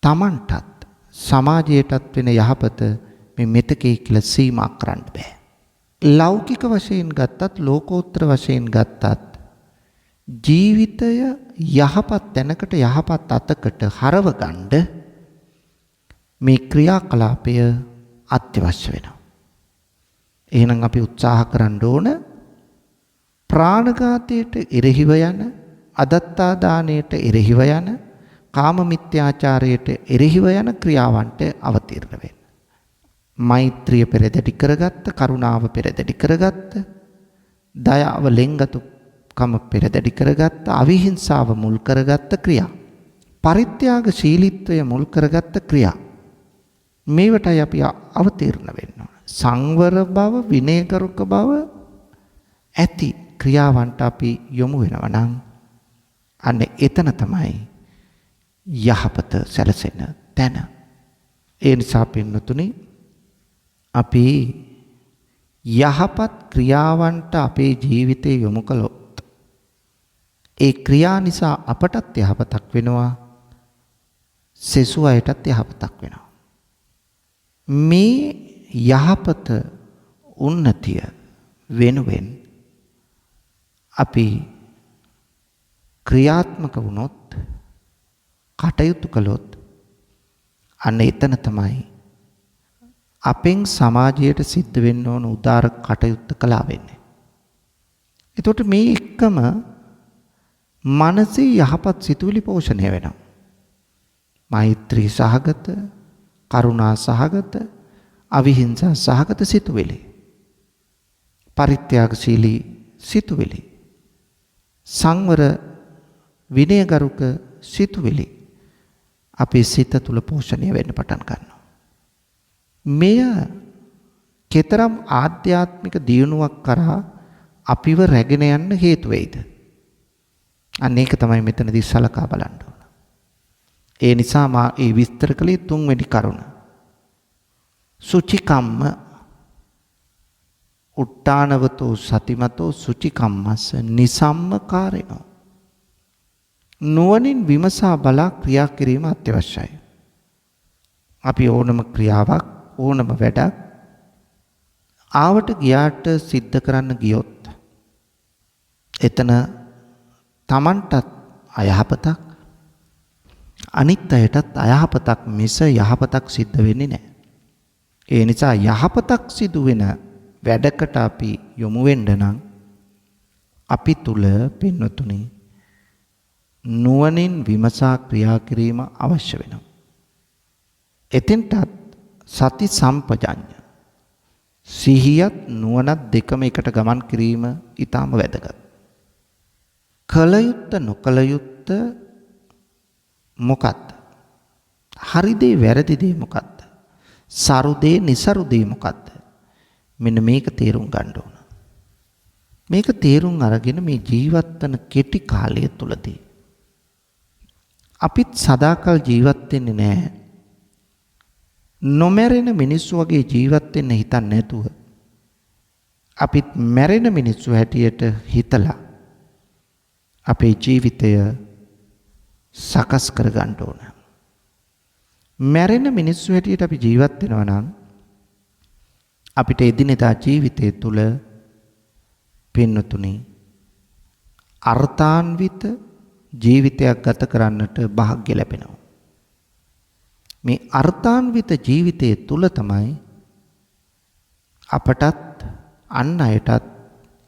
තමන්ටත් සමාජයටත් වෙන යහපත මේ මෙතකේ කියලා සීමා කරන්න බෑ. ලෞකික වශයෙන් ගත්තත් ලෝකෝත්තර වශයෙන් ගත්තත් ජීවිතය යහපත් තැනකට යහපත් අතකට හරව ගන්න මේ ක්‍රියාකලාපය අත්‍යවශ්‍ය වෙනවා. එහෙනම් අපි උත්සාහ කරන්න ඕන ප්‍රාණඝාතයට එරෙහිව යන, අදත්තාදානයට එරෙහිව යන, කාම මිත්‍යාචාරයට එරෙහිව යන ක්‍රියාවන්ට අවතීර්ණ වෙන්න. මෛත්‍රිය පෙරදැඩි කරගත්ත, කරුණාව පෙරදැඩි කරගත්ත, දයාව ලෙන්ගතුකම පෙරදැඩි කරගත්ත, අවිහිංසාව මුල් කරගත්ත ක්‍රියා, පරිත්‍යාගශීලීත්වය මුල් කරගත්ත ක්‍රියා මේවටයි අපි අවතීර්ණ වෙන්න ඕන. සංවර බව, විනයගරුක බව ඇති ක්‍රියාවන්ට අපි යොමු වෙනවා නම් අන්න එතන තමයි යහපත සැලසෙන තැන. ඒ නිසා පින්නතුනි අපි යහපත් ක්‍රියාවන්ට අපේ ජීවිතේ යොමු කළොත් ඒ ක්‍රියා නිසා අපටත් යහපතක් වෙනවා, සෙසු අයටත් යහපතක් වෙනවා. මේ යහපත උන්නතිය වෙනුවෙන් අපි ක්‍රියාත්මක වුණොත්, කටයුතු කළොත් අන්න එතන තමයි අපෙන් සමාජයට සිද්ධ වෙන්න ඕන උදාර කටයුත්ත කළා වෙන්නේ. එතකොට මේ එක්කම මනසේ යහපත් සිතුවිලි පෝෂණය වෙනවා. මෛත්‍රී සහගත, කරුණා සහගත, අවිහිංසා සහගත සිතුවිලි, පරිත්‍යාගශීලී සිතුවිලි, සංවර විනයගරුක සිතුවිලි අපේ සිත තුළ පෝෂණය වෙන්න පටන් ගන්නවා. මෙය කෙතරම් ආධ්‍යාත්මික දියුණුවක් කරා අපිව රැගෙන යන්න හේතු වෙයිද? අන්න ඒක තමයි මෙතනදී සලකා බලන්න ඕන. ඒ නිසා මා ඒ විස්තර කළේ තුන්වෙනි කරුණ. සුචිකම්ම උට්ටානවතෝ සතිමතෝ සුචිකම්මස්ස නිසම්මකාරිනෝ. නුවණින් විමසා බලා ක්‍රියා කිරීම අත්‍යවශ්‍යයි. අපි ඕනම ක්‍රියාවක්, ඕනම වැඩක් ආවට ගියාට සිද්ධ කරන්න ගියොත් එතන Tamanටත් අයහපතක්, අනිත් අයටත් අයහපතක් මිස යහපතක් සිද්ධ වෙන්නේ නැහැ. ඒ නිසා යහපතක් සිදු වෙන වැඩකට අපි යොමු වෙන්න නම් අපි තුල පින්නතුනි නුවණින් විමසා ක්‍රියා කිරීම අවශ්‍ය වෙනවා. එතෙන්ටත් සති සම්පජඤ්ඤ සිහියත් නුවණත් දෙකම එකට ගමන් කිරීම ඊටම වැදගත්. කල යුත්ත නොකල යුත්ත මොකක්ද? හරි දේ වැරදි දේ මොකක්ද? සරු දේ නිසරු දේ මොකක්ද? මෙන්න මේක තේරුම් ගන්න ඕන. මේක තේරුම් අරගෙන මේ ජීවත් වන කෙටි කාලය තුලදී අපිත් සදාකල් ජීවත් වෙන්නේ නැහැ. නොමැරෙන මිනිස්සු වගේ ජීවත් වෙන්න හිතන්නේ නැතුව අපිත් මැරෙන මිනිස්සු හැටියට හිතලා අපේ ජීවිතය සකස් කර ගන්න ඕන. මැරෙන මිනිස්සු හැටියට අපි ජීවත් වෙනවා නම් අපිට එදිනෙදා ජීවිතය තුළ පින්නතුනි අර්ථාන්විත ජීවිතයක් ගත කරන්නට වාසනාව ලැබෙනවා. මේ අර්ථාන්විත ජීවිතයේ තුල තමයි අපටත් අන් අයටත්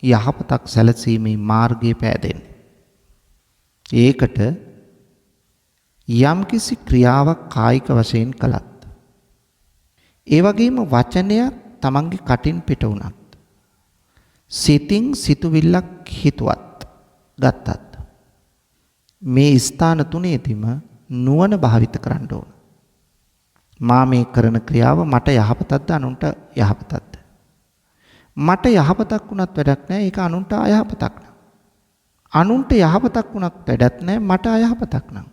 යහපතක් සැලසීමේ මාර්ගය පෑදෙන්නේ. ඒකට යම්කිසි ක්‍රියාවක් කායික වශයෙන් කළත් ඒ වගේම වචනයක් තමන්ගේ කටින් පිට වුණත් සිතින් සිතුවිල්ලක් හිතුවත් ගත්තත් මේ ස්ථාන තුනේදීම නුවණ භාවිත කරන්න ඕන. මා මේ කරන ක්‍රියාව මට යහපතක්ද අනුන්ට යහපතක්ද? මට යහපතක් වුණත් වැඩක් නැහැ, ඒක අනුන්ට අයහපතක් නෑ. අනුන්ට යහපතක් වුණත් වැඩක් නැහැ, මට අයහපතක් නෑ.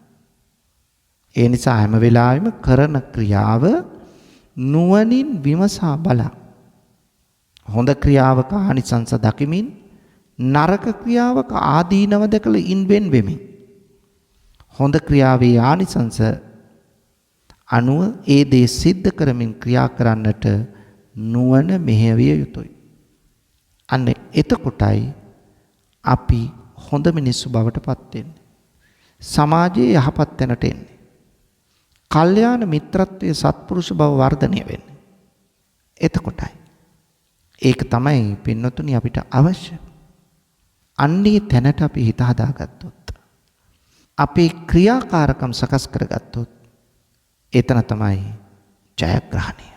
ඒ නිසා හැම වෙලාවෙම කරන ක්‍රියාව නුවණින් විමසා බලා හොඳ ක්‍රියාවක ආනිසංස දකිමින් නරක ක්‍රියාවක ආදීනව දැකලා ඉන් වෙන් වෙමින් හොඳ ක්‍රියාවේ ආනිසංස අනුව ඒ දේ සිද්ධ කරමින් ක්‍රියා කරන්නට නුවණ මෙහෙවිය යුතුයි. අන්න එතකොටයි අපි හොඳ මිනිස්සු බවට පත් වෙන්නේ. සමාජයේ යහපත් තැනට එන්නේ. කල්යාණ මිත්‍රත්වයේ සත්පුරුෂ බව වර්ධනය වෙන්නේ. එතකොටයි. ඒක තමයි පින්නතුනි අපිට අවශ්‍ය. අන්නේ තැනට අපි හිත හදාගත්තොත් අපේ ක්‍රියාකාරකම් සකස් කරගත්තොත් එතන තමයි ජයග්‍රහණය.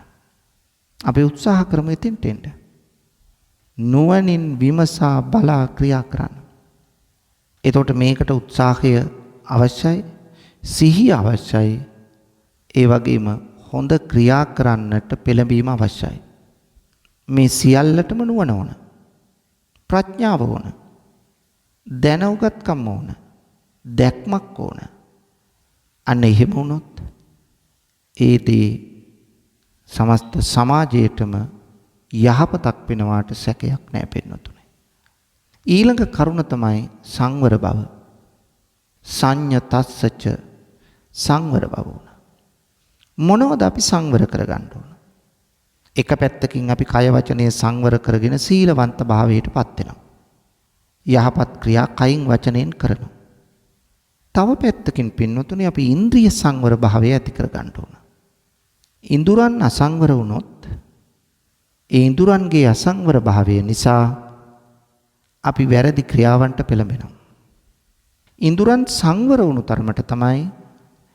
අපි උත්සාහ කරමු එතෙන්ට එන්න. නුවණින් විමසා බලා ක්‍රියා කරන්න. එතකොට මේකට උත්සාහය අවශ්‍යයි, සිහිය අවශ්‍යයි, ඒ වගේම හොඳ ක්‍රියා කරන්නට පෙළඹීම අවශ්‍යයි. මේ සියල්ලටම නුවණ ඕන. ප්‍රඥාව ඕන. දැනුගත්කම ඕන. දැක්මක් ඕන. අන්න එහෙම වුණොත් ඒදී සමස්ත සමාජයේටම යහපතක් වෙනවාට සැකයක් නැහැ පින්නතුනේ. ඊළඟ කරුණ තමයි සංවර බව. සංයතස්සච සංවර බව වුණ. මොනවද අපි සංවර කරගන්න ඕන? එක පැත්තකින් අපි කය වචනය සංවර කරගෙන සීලවන්ත භාවයට පත් වෙනවා. යහපත් ක්‍රියා කයින් වචනයෙන් කරනවා. තව පැත්තකින් පින්නතුනේ අපි ඉන්ද්‍රිය සංවර භාවය ඇති කරගන්න ඕන. ඉඳුරන් අසංවර වුණොත් ඒ ඉඳුරන්ගේ අසංවර භාවය නිසා අපි වැරදි ක්‍රියාවන්ට පෙළඹෙනවා. ඉඳුරන් සංවර වුණු තරමට තමයි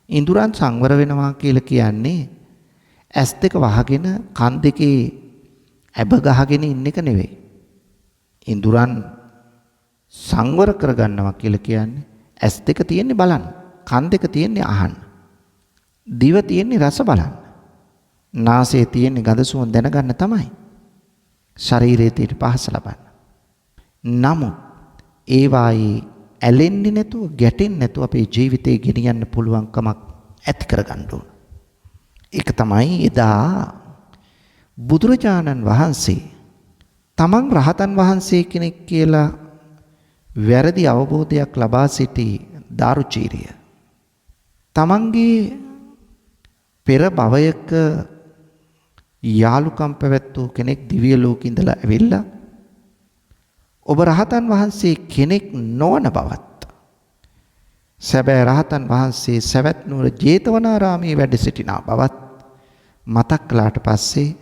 ඉඳුරන් සංවර වෙනවා කියලා කියන්නේ ඇස් දෙක වහගෙන කන් දෙකේ ඇබ ගහගෙන ඉන්න එක නෙවෙයි. ඉඳුරන් සංවර කරගන්නවා කියලා කියන්නේ ඇස් දෙක තියෙන්නේ බලන්න, කන් දෙක තියෙන්නේ අහන්න, දිව තියෙන්නේ රස බලන්න, නාසය තියෙන්නේ ගඳ සුවඳ දැනගන්න තමයි. ශරීරයේ තියෙන පහස ලබන්න. නමුත් ඒ වායේ ඇලෙන්නේ නැතුව, ගැටෙන්නේ නැතුව අපේ ජීවිතේ ගෙනියන්න පුළුවන්කමක් ඇති කරගන්න ඕන. ඒක තමයි එදා බුදුරජාණන් වහන්සේ තමන් රහතන් වහන්සේ කෙනෙක් කියලා වැරදි අවබෝධයක් ලබා සිටි දාරුචීරිය. තමන්ගේ පෙර භවයක යාළුකම් පැවැත්වූ කෙනෙක් දිව්‍ය ලෝකෙ ඉඳලා ඇවිල්ලා ඔබ රහතන් වහන්සේ කෙනෙක් නොවන බවත්, සැබෑ රහතන් වහන්සේ සවැත් නුවර ජේතවනාරාමයේ වැඩ සිටිනා බවත් මතක් කළාට පස්සේ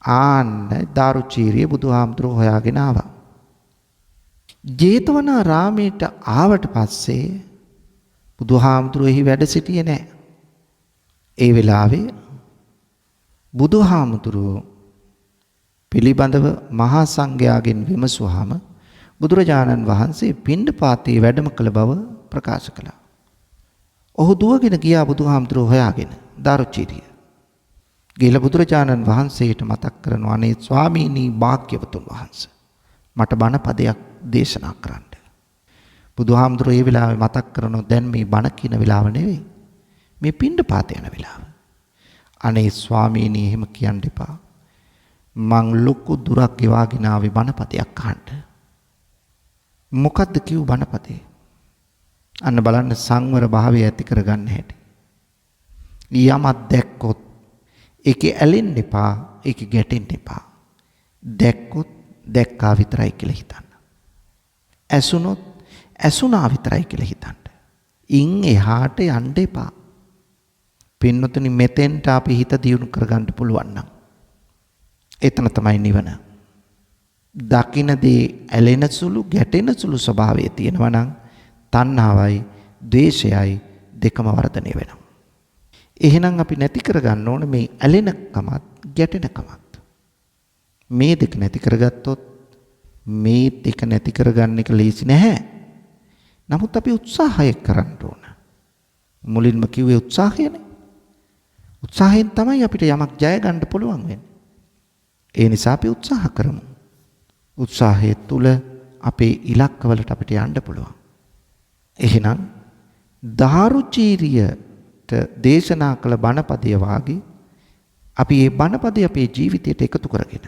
ආන්න දාරුචීරිය බුදුහාමුදුරුවෝ හොයාගෙන ආවා. ජේතවනාරාමයට ආවට පස්සේ බුදුහාමුදුරුවෝ එහි වැඩ සිටියේ නැහැ. ඒ වෙලාවේ බුදුහාමුදුරුවෝ පිළිබඳව මහා සංඝයාගෙන් විමසුවාම බුදුරජාණන් වහන්සේ පිණ්ඩපාතයේ වැඩම කළ බව ප්‍රකාශ කළා. ඔහු දුවගෙන ගියා බුදුහාමුදුරුවෝ හොයාගෙන දාරුචීරිය. ගිහලා බුදුරජාණන් වහන්සේට මතක් කරනවා, අනේ ස්වාමීනි භාග්‍යවතුන් වහන්සේ මට බණ පදයක් දේශනා කරන්න. බුදුහාමුදුරුවෝ ඒ වෙලාවේ මතක් කරනවා, දැන් මේ බණ කියන වෙලාව නෙවෙයි, මේ පිණ්ඩපාත යන වෙලාව. අනේ ස්වාමීනි එහෙම කියන්න එපා. මං ලොකු දුරක් ගෙවාගෙන ආවේ බණපදයක් අහන්න. මොකද්ද කිව් බණපදේ? අන්න බලන්න සංවර භාවය ඇති කරගන්න හැටි. යමක් දැක්කොත් ඒකේ ඇලෙන්න එපා, ඒකේ ගැටෙන්න එපා. දැක්කොත් දැක්කා විතරයි කියලා හිතන්න. ඇසුනොත් ඇසුනා විතරයි කියලා හිතන්න. ඉන් එහාට යන්න එපා. පින්නතුනි මෙතෙන්ට අපි හිත දියුණු කරගන්න පුළුවන් නම් එතන තමයි නිවන. දකින දේ ඇලෙන සුළු ගැටෙන සුළු ස්වභාවය තියෙනවා නම් තණ්හාවයි ද්වේෂයයි දෙකම වර්ධනය වෙනවා. එහෙනම් අපි නැති කරගන්න ඕන මේ ඇලෙනකමත් ගැටෙනකමත්. මේ දෙක නැති කරගත්තොත් මේ දෙක නැති කරගන්න එක ලේසි නැහැ. නමුත් අපි උත්සාහය කරන්න ඕන. මුලින්ම කිව්වේ උත්සාහයනේ. උත්සාහයෙන් තමයි අපිට යමක් ජය ගන්න පුළුවන් වෙන්නේ. ඒ නිසා අපි උත්සාහ කරමු. උත්සාහය තුල අපේ ඉලක්කවලට අපිට යන්න පුළුවන්. එහෙනම් දාරුචීරියට දේශනා කළ බණපදය වාගේ අපි මේ බණපදය අපේ ජීවිතයට එකතු කරගෙන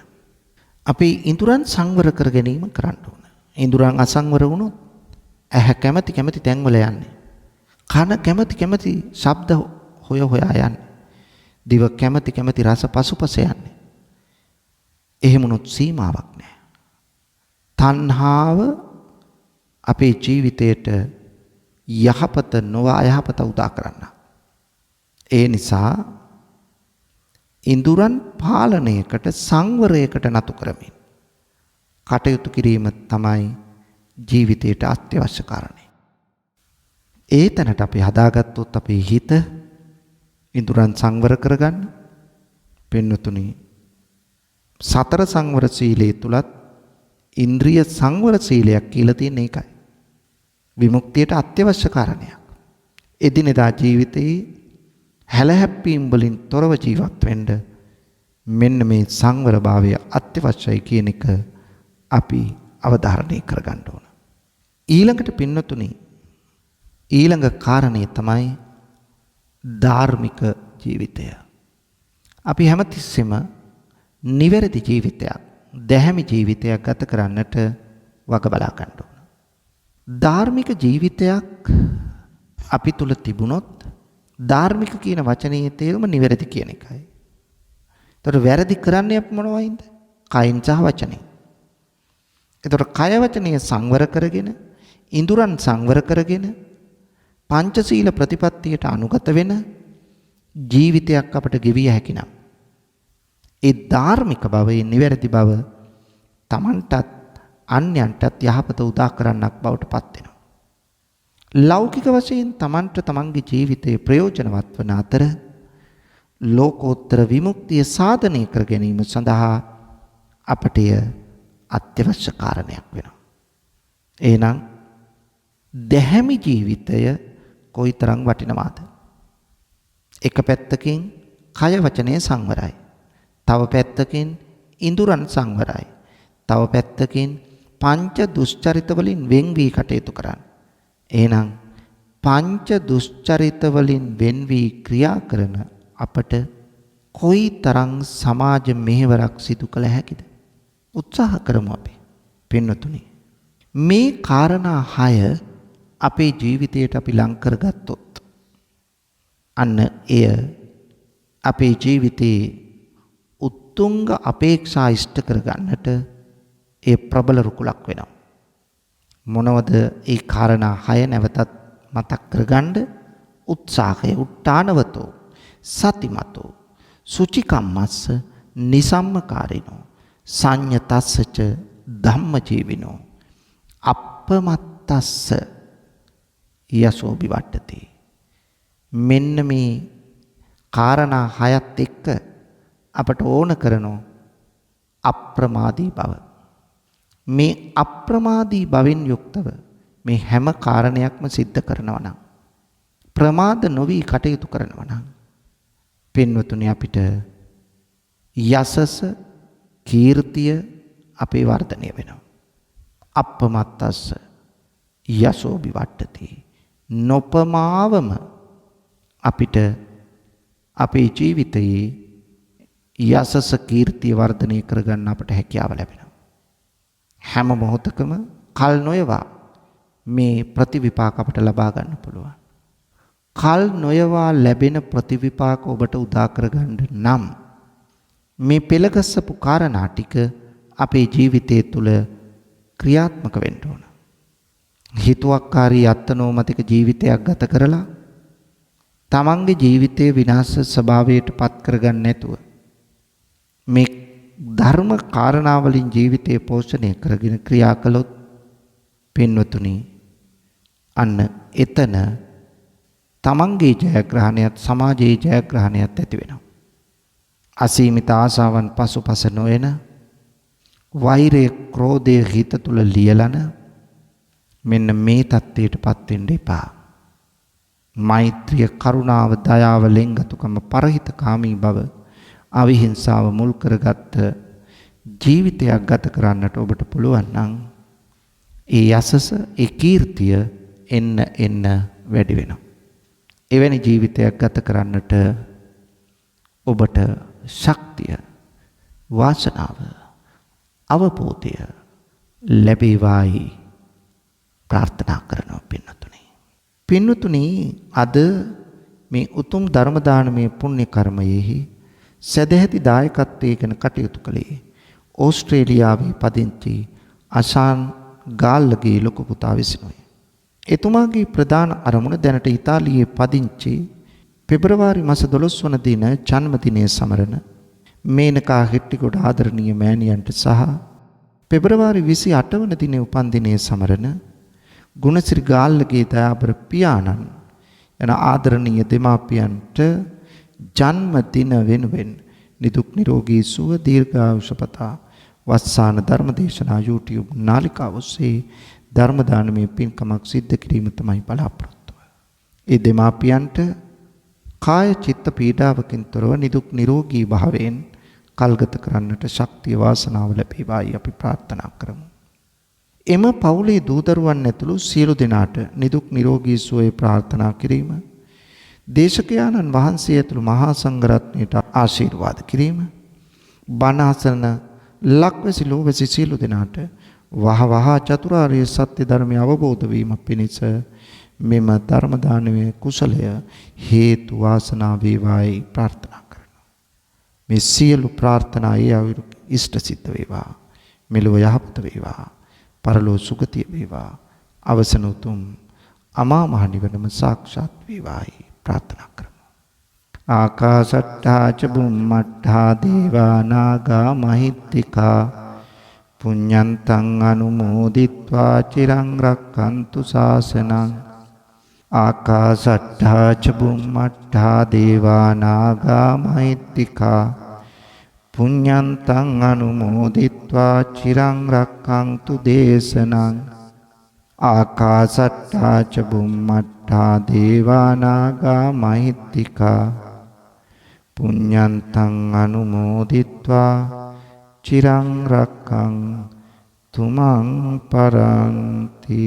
අපේ ඉඳුරන් සංවර කර ගැනීම කරන්න ඕන. ඉඳුරන් අසංවර වුණොත් ඇහැ කැමැති තැන්වල යන්නේ. කන කැමැති ශබ්ද හොයා යන්නේ. දිව කැමැති රස පසුපස යන්නේ. එහෙමුණොත් සීමාවක් නැහැ. තණ්හාව අපේ ජීවිතයට යහපත නොව අයහපත උදා කරන්න. ඒ නිසා ඉඳුරන් පාලනයකට සංවරයකට නතු කරමින් කටයුතු කිරීම තමයි ජීවිතයට අත්‍යවශ්‍ය කාරණේ. ඒ තැනට අපි හදාගත්තොත් අපේ හිත ඉඳුරන් සංවර කරගන්න පින්නතුනි සතර සංවර සීලයේ තුලත් ඉන්ද්‍රිය සංවර සීලයක් කියලා තියෙන එකයි. විමුක්තියට අත්‍යවශ්‍ය කාරණයක්. එදිනෙදා ජීවිතයේ හැලහැප්පීම් වලින් තොරව ජීවත් වෙන්න මෙන්න මේ සංවරභාවය අත්‍යවශ්‍යයි කියන එක අපි අවධාරණය කරගන්න ඕන. ඊළඟට පින්නතුනි ඊළඟ කාරණේ තමයි ධාර්මික ජීවිතය. අපි හැමතිස්සෙම නිවැරදි ජීවිතයක්, දැහැමි ජීවිතයක් ගත කරන්නට වග බලා ගන්න ඕන. ධාර්මික ජීවිතයක් අපි තුල තිබුණොත් ධාර්මික කියන වචනේ තේරුම නිවැරදි කියන එකයි. ඒතර වැරදි කරන්නේ අපි මොනවයින්ද? කයින් සහ වචනේ. ඒතර කය වචනය සංවර කරගෙන, ඉඳුරන් සංවර කරගෙන, පංචශීල ප්‍රතිපත්තියට අනුගත වෙන ජීවිතයක් අපට ගෙවිය හැකි නම් ඒ ධාර්මික බවේ නිවැරදි බව තමන්ටත් අන්‍යයන්ටත් යහපත උදා කරන්නක් බවට පත් වෙනවා. ලෞකික වශයෙන් තමන්ට තමන්ගේ ජීවිතයේ ප්‍රයෝජනවත් වන අතර ලෝකෝත්තර විමුක්තිය සාධනය කර ගැනීම සඳහා අපට අත්‍යවශ්‍ය කාරණයක් වෙනවා. එහෙනම් දැහැමි ජීවිතය කොයිතරම් වටිනවද? එක පැත්තකින් කය වචනේ සංවරයි. තව පැත්තකින් ඉඳුරන් සංවරයි. තව පැත්තකින් පංච දුෂ්චරිත වලින් වෙන් වී කටයුතු කරන්න. එහෙනම් පංච දුෂ්චරිත වලින් වෙන් වී ක්‍රියා කරන අපට කොයිතරම් සමාජ මෙහෙවරක් සිදු කළ හැකිද? උත්සාහ කරමු අපි. පින්නතුනි මේ කාරණා 6 අපේ ජීවිතයට අපි ලං කරගත්තොත් අන්න එය අපේ ජීවිතේ උත්තුංග අපේක්ෂා ඉෂ්ට කරගන්නට ඒ ප්‍රබල රුකුලක් වෙනවා. මොනවද ඒ කාරණා 6 නැවතත් මතක් කරගන්න? උත්සාහය උට්ටානවතෝ සතිමතෝ සුචිකම්මස්ස නිසම්මකාරිනෝ සංයතස්සච ධම්මජීවිනෝ අප්පමත්තස්ස යසෝ විවට්ටති. මෙන්න මේ කාරණා 6ත් එක්ක අපට ඕන කරනෝ අප්‍රමාදී බව. මේ අප්‍රමාදී බවෙන් යුක්තව මේ හැම කාරණයක්ම සිද්ධ කරනවා නම්, ප්‍රමාද නොවි කටයුතු කරනවා නම් පින්වතුනි අපිට යසස කීර්තිය අපේ වර්ධනය වෙනවා. අප්පමත්තස්ස යසෝ විවට්ටති. නොපමාවම අපිට අපේ ජීවිතයේ යසස කීර්තිය වර්ධනය කරගන්න අපට හැකියාව ලැබෙනවා. හැම මොහොතකම කල් නොයවා මේ ප්‍රතිවිපාක අපට ලබා ගන්න පුළුවන්. කල් නොයවා ලැබෙන ප්‍රතිවිපාක ඔබට උදා කරගන්න නම් මේ පෙළගස්සපු කාරණා ටික අපේ ජීවිතය තුළ ක්‍රියාත්මක වෙන්න ඕන. හිතුවක්කාරී අත්නෝමතික ජීවිතයක් ගත කරලා තමන්ගේ ජීවිතයේ විනාශ ස්වභාවයට පත් කරගන්න නැතුව මේ ධර්ම කාරණා වලින් ජීවිතය පෝෂණය කරගෙන ක්‍රියා කළොත් පින්වතුනි අන්න එතන තමන්ගේ ජයග්‍රහණයත් සමාජයේ ජයග්‍රහණයත් ඇති වෙනවා. අසීමිත ආශාවන් පසුපස නොයන වෛරය ක්‍රෝධය හිත තුල ලියලන මෙන්න මේ தත්ත්වයටපත් වෙන්න එපා. මෛත්‍රිය කරුණාව දයාව ලෙන්ගතුකම පරහිතකාමී බව අවිහිංසාව මුල් කරගත්ත ජීවිතයක් ගත කරන්නට ඔබට පුළුවන් නම් ඒ යසස ඒ කීර්තිය එන්න වැඩි වෙනවා. එවැනි ජීවිතයක් ගත කරන්නට ඔබට ශක්තිය වාසනාව අවබෝධය ලැබේවායි ප්‍රාර්ථනා කරනවා පින්වතුනි. පින්වතුනි අද මේ උතුම් ධර්ම දානමය පුණ්‍ය කර්මයෙහි සදැහැති දායකත්වයෙන් කටයුතු කළේ ඕස්ට්‍රේලියාවේ පදිංචි අෂාන් ගාල්ලගේ ලොකු පුතා විසිනුයි. එතුමාගේ ප්‍රධාන අරමුණ දැනට ඉතාලියේ පදිංචි පෙබරවාරි මාස 12 වන දින ජන්මදිනය සමරන මේනකා හෙට්ටිගොඩ ආදරණීය මෑණියන්ට සහ පෙබරවාරි 28 වන දින උපන්දිනය සමරන ගුණසිරි ගාල්ලගේ දයාබර පියාණන් යන ආදරණීය දෙමාපියන්ට ජන්මදින වෙනුවෙන් නිදුක් නිරෝගී සුව දීර්ඝායුෂ පතා වස්සාන ධර්මදේශනා YouTube නාලිකාව ඔස්සේ ධර්ම දානමය පින්කමක් සිද්ධ කිරීම තමයි බලාපොරොත්තු වෙන්නේ. ඒ දෙමාපියන්ට කාය චිත්ත පීඩාවකින් තොරව නිදුක් නිරෝගී භාවයෙන් කල්ගත කරන්නට ශක්තිය වාසනාව ලැබේවායි අපි ප්‍රාර්ථනා කරමු. එම පවුලේ දූදරුවන් ඇතුළු සියලු දෙනාට නිදුක් නිරෝගී සුවය ප්‍රාර්ථනා කිරීම, දේශකයාණන් වහන්සේ ඇතුළු මහා සංඝරත්නයට ආශිර්වාද කිරීම, බණ අසන ලක්වැසි ලෝවැසි සියලු දෙනාට වහවහ චතුරාර්ය සත්‍ය ධර්මය අවබෝධ වීම පිණිස මෙම ධර්ම දානමය කුසලය හේතු වාසනා වේවායි ප්‍රාර්ථනා කරනවා. මේ සියලු ප්‍රාර්ථනා ඒ අවිරු ඉෂ්ට සිද්ධ වේවා. මෙලොව යහපත වේවා. පරලෝ සුගතිය වේවා. අවසන උතුම් අමා මහ නිවනම සාක්ෂාත් වේවායි ප්‍රාර්ථනා කරමු. ආකාසට්ඨා ච බුම්මට්ඨා දේවා නාග මහිත්‍තිකා පුඤ්ඤන්තං අනුමෝදිත්වා චිරං රක්ඛන්තු ශාසනං. ආකාසට්ඨා ච බුම්මට්ඨා දේවා නාග මහිත්‍තිකා පුඤ්ඤන්තං අනුමෝදිත්වා චිරං රක්ඛන්තු දේශනං. ආකාසට්ඨා ච බුම්මට්ඨා දේවා නාග මහිත්‍තිකා පුඤ්ඤන්තං අනුමෝදිත්වා චිරං රක්ඛං තුමන් පරන්ති.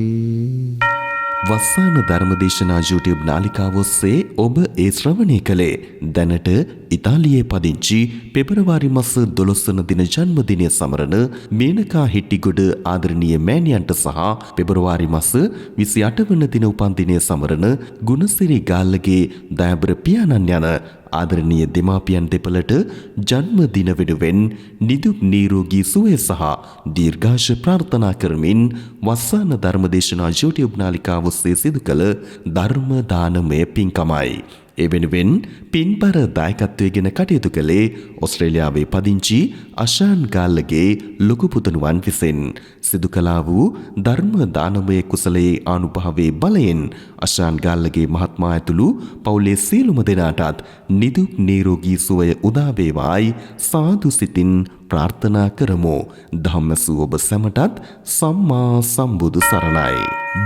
වස්සාන ධර්මදේශනා YouTube නාලිකාව ඔස්සේ ඔබ ඒ ශ්‍රවණය කළේ දැනට ඉතාලියේ පදිංචි පෙබරවාරි මාස 12 වන දින ජන්මදිනය සමරන මේනකා හෙට්ටිගොඩ ආදරණීය මෑණියන්ට සහ පෙබරවාරි මාස 28 වන දින උපන්දිනය සමරන ගුණසිරි ගාල්ලගේ දයාබර පියාණන් යන ආදරණීය දෙමාපියන් දෙපළට ජන්මදින වෙනුවෙන් නිදුක් නිරෝගී සුවය සහ දීර්ඝාෂ ප්‍රාර්ථනා කරමින් වස්සාන ධර්මදේශනා YouTube නාලිකාව ඔස්සේ සිදු කළ ධර්ම දානමය පින්කමයි. ඒ වෙනුවෙන් පින්බර දායකත්වයෙන් කටයුතු කළේ ඕස්ට්‍රේලියාවේ පදිංචි අෂාන් ගාල්ලගේ ලොකු පුතණුවන් විසින්. සිදු කළා වූ ධර්ම දානමය කුසලයේ ආනුභාවයේ බලයෙන් අෂාන් ගාල්ලගේ මහත්මයා ඇතුළු පවුලේ සියලුම දෙනාටත් නිදුක් නිරෝගී සුවය උදා වේවායි සාදු සිතින් ප්‍රාර්ථනා කරමු. ධම්මසු ඔබ සැමටත් සම්මා සම්බුදු සරණයි.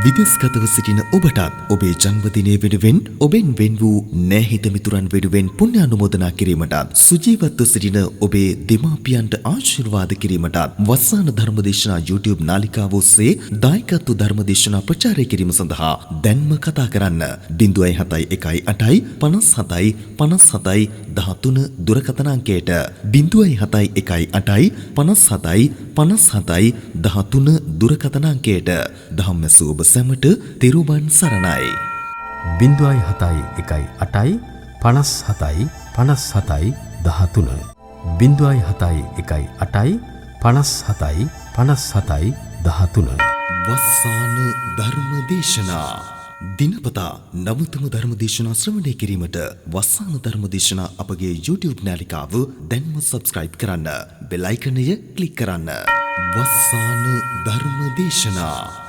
විදේශගතව සිටින ඔබටත් ඔබේ ජන්මදිනය වෙනුවෙන් ඔබෙන් වෙන් වූ නෑහිත මිතුරන් වෙනුවෙන් පුණ්‍යානුමෝදනා කිරීමටත් සුජීවත්ව සිටින ඔබේ දෙමාපියන්ට ආශිර්වාද කිරීමටත් වස්සාන ධර්මදේශනා YouTube නාලිකාව ඔස්සේ දායකත්ව ධර්මදේශනා ප්‍රචාරය කිරීම සඳහා දැන්ම කතා කරන්න 071 57 57 13 දුරකථන අංකයට 071 57 57 13 දුරකථන අංකයට. ධම්මසු ඔබ සැමට තෙරුවන් සරණයි. 071 8 57 57 13 071 8 57 57 13. වස්සාන ධර්ම දේශනා දිනපතා නමුතුම ධර්මදේශනා ශ්‍රවණය කිරීමට වස්සාන ධර්මදේශනා අපගේ YouTube නාලිකාව දැන්ම subscribe කරන්න. බෙල් අයිකනය ක්ලික් කරන්න. වස්සාන ධර්මදේශනා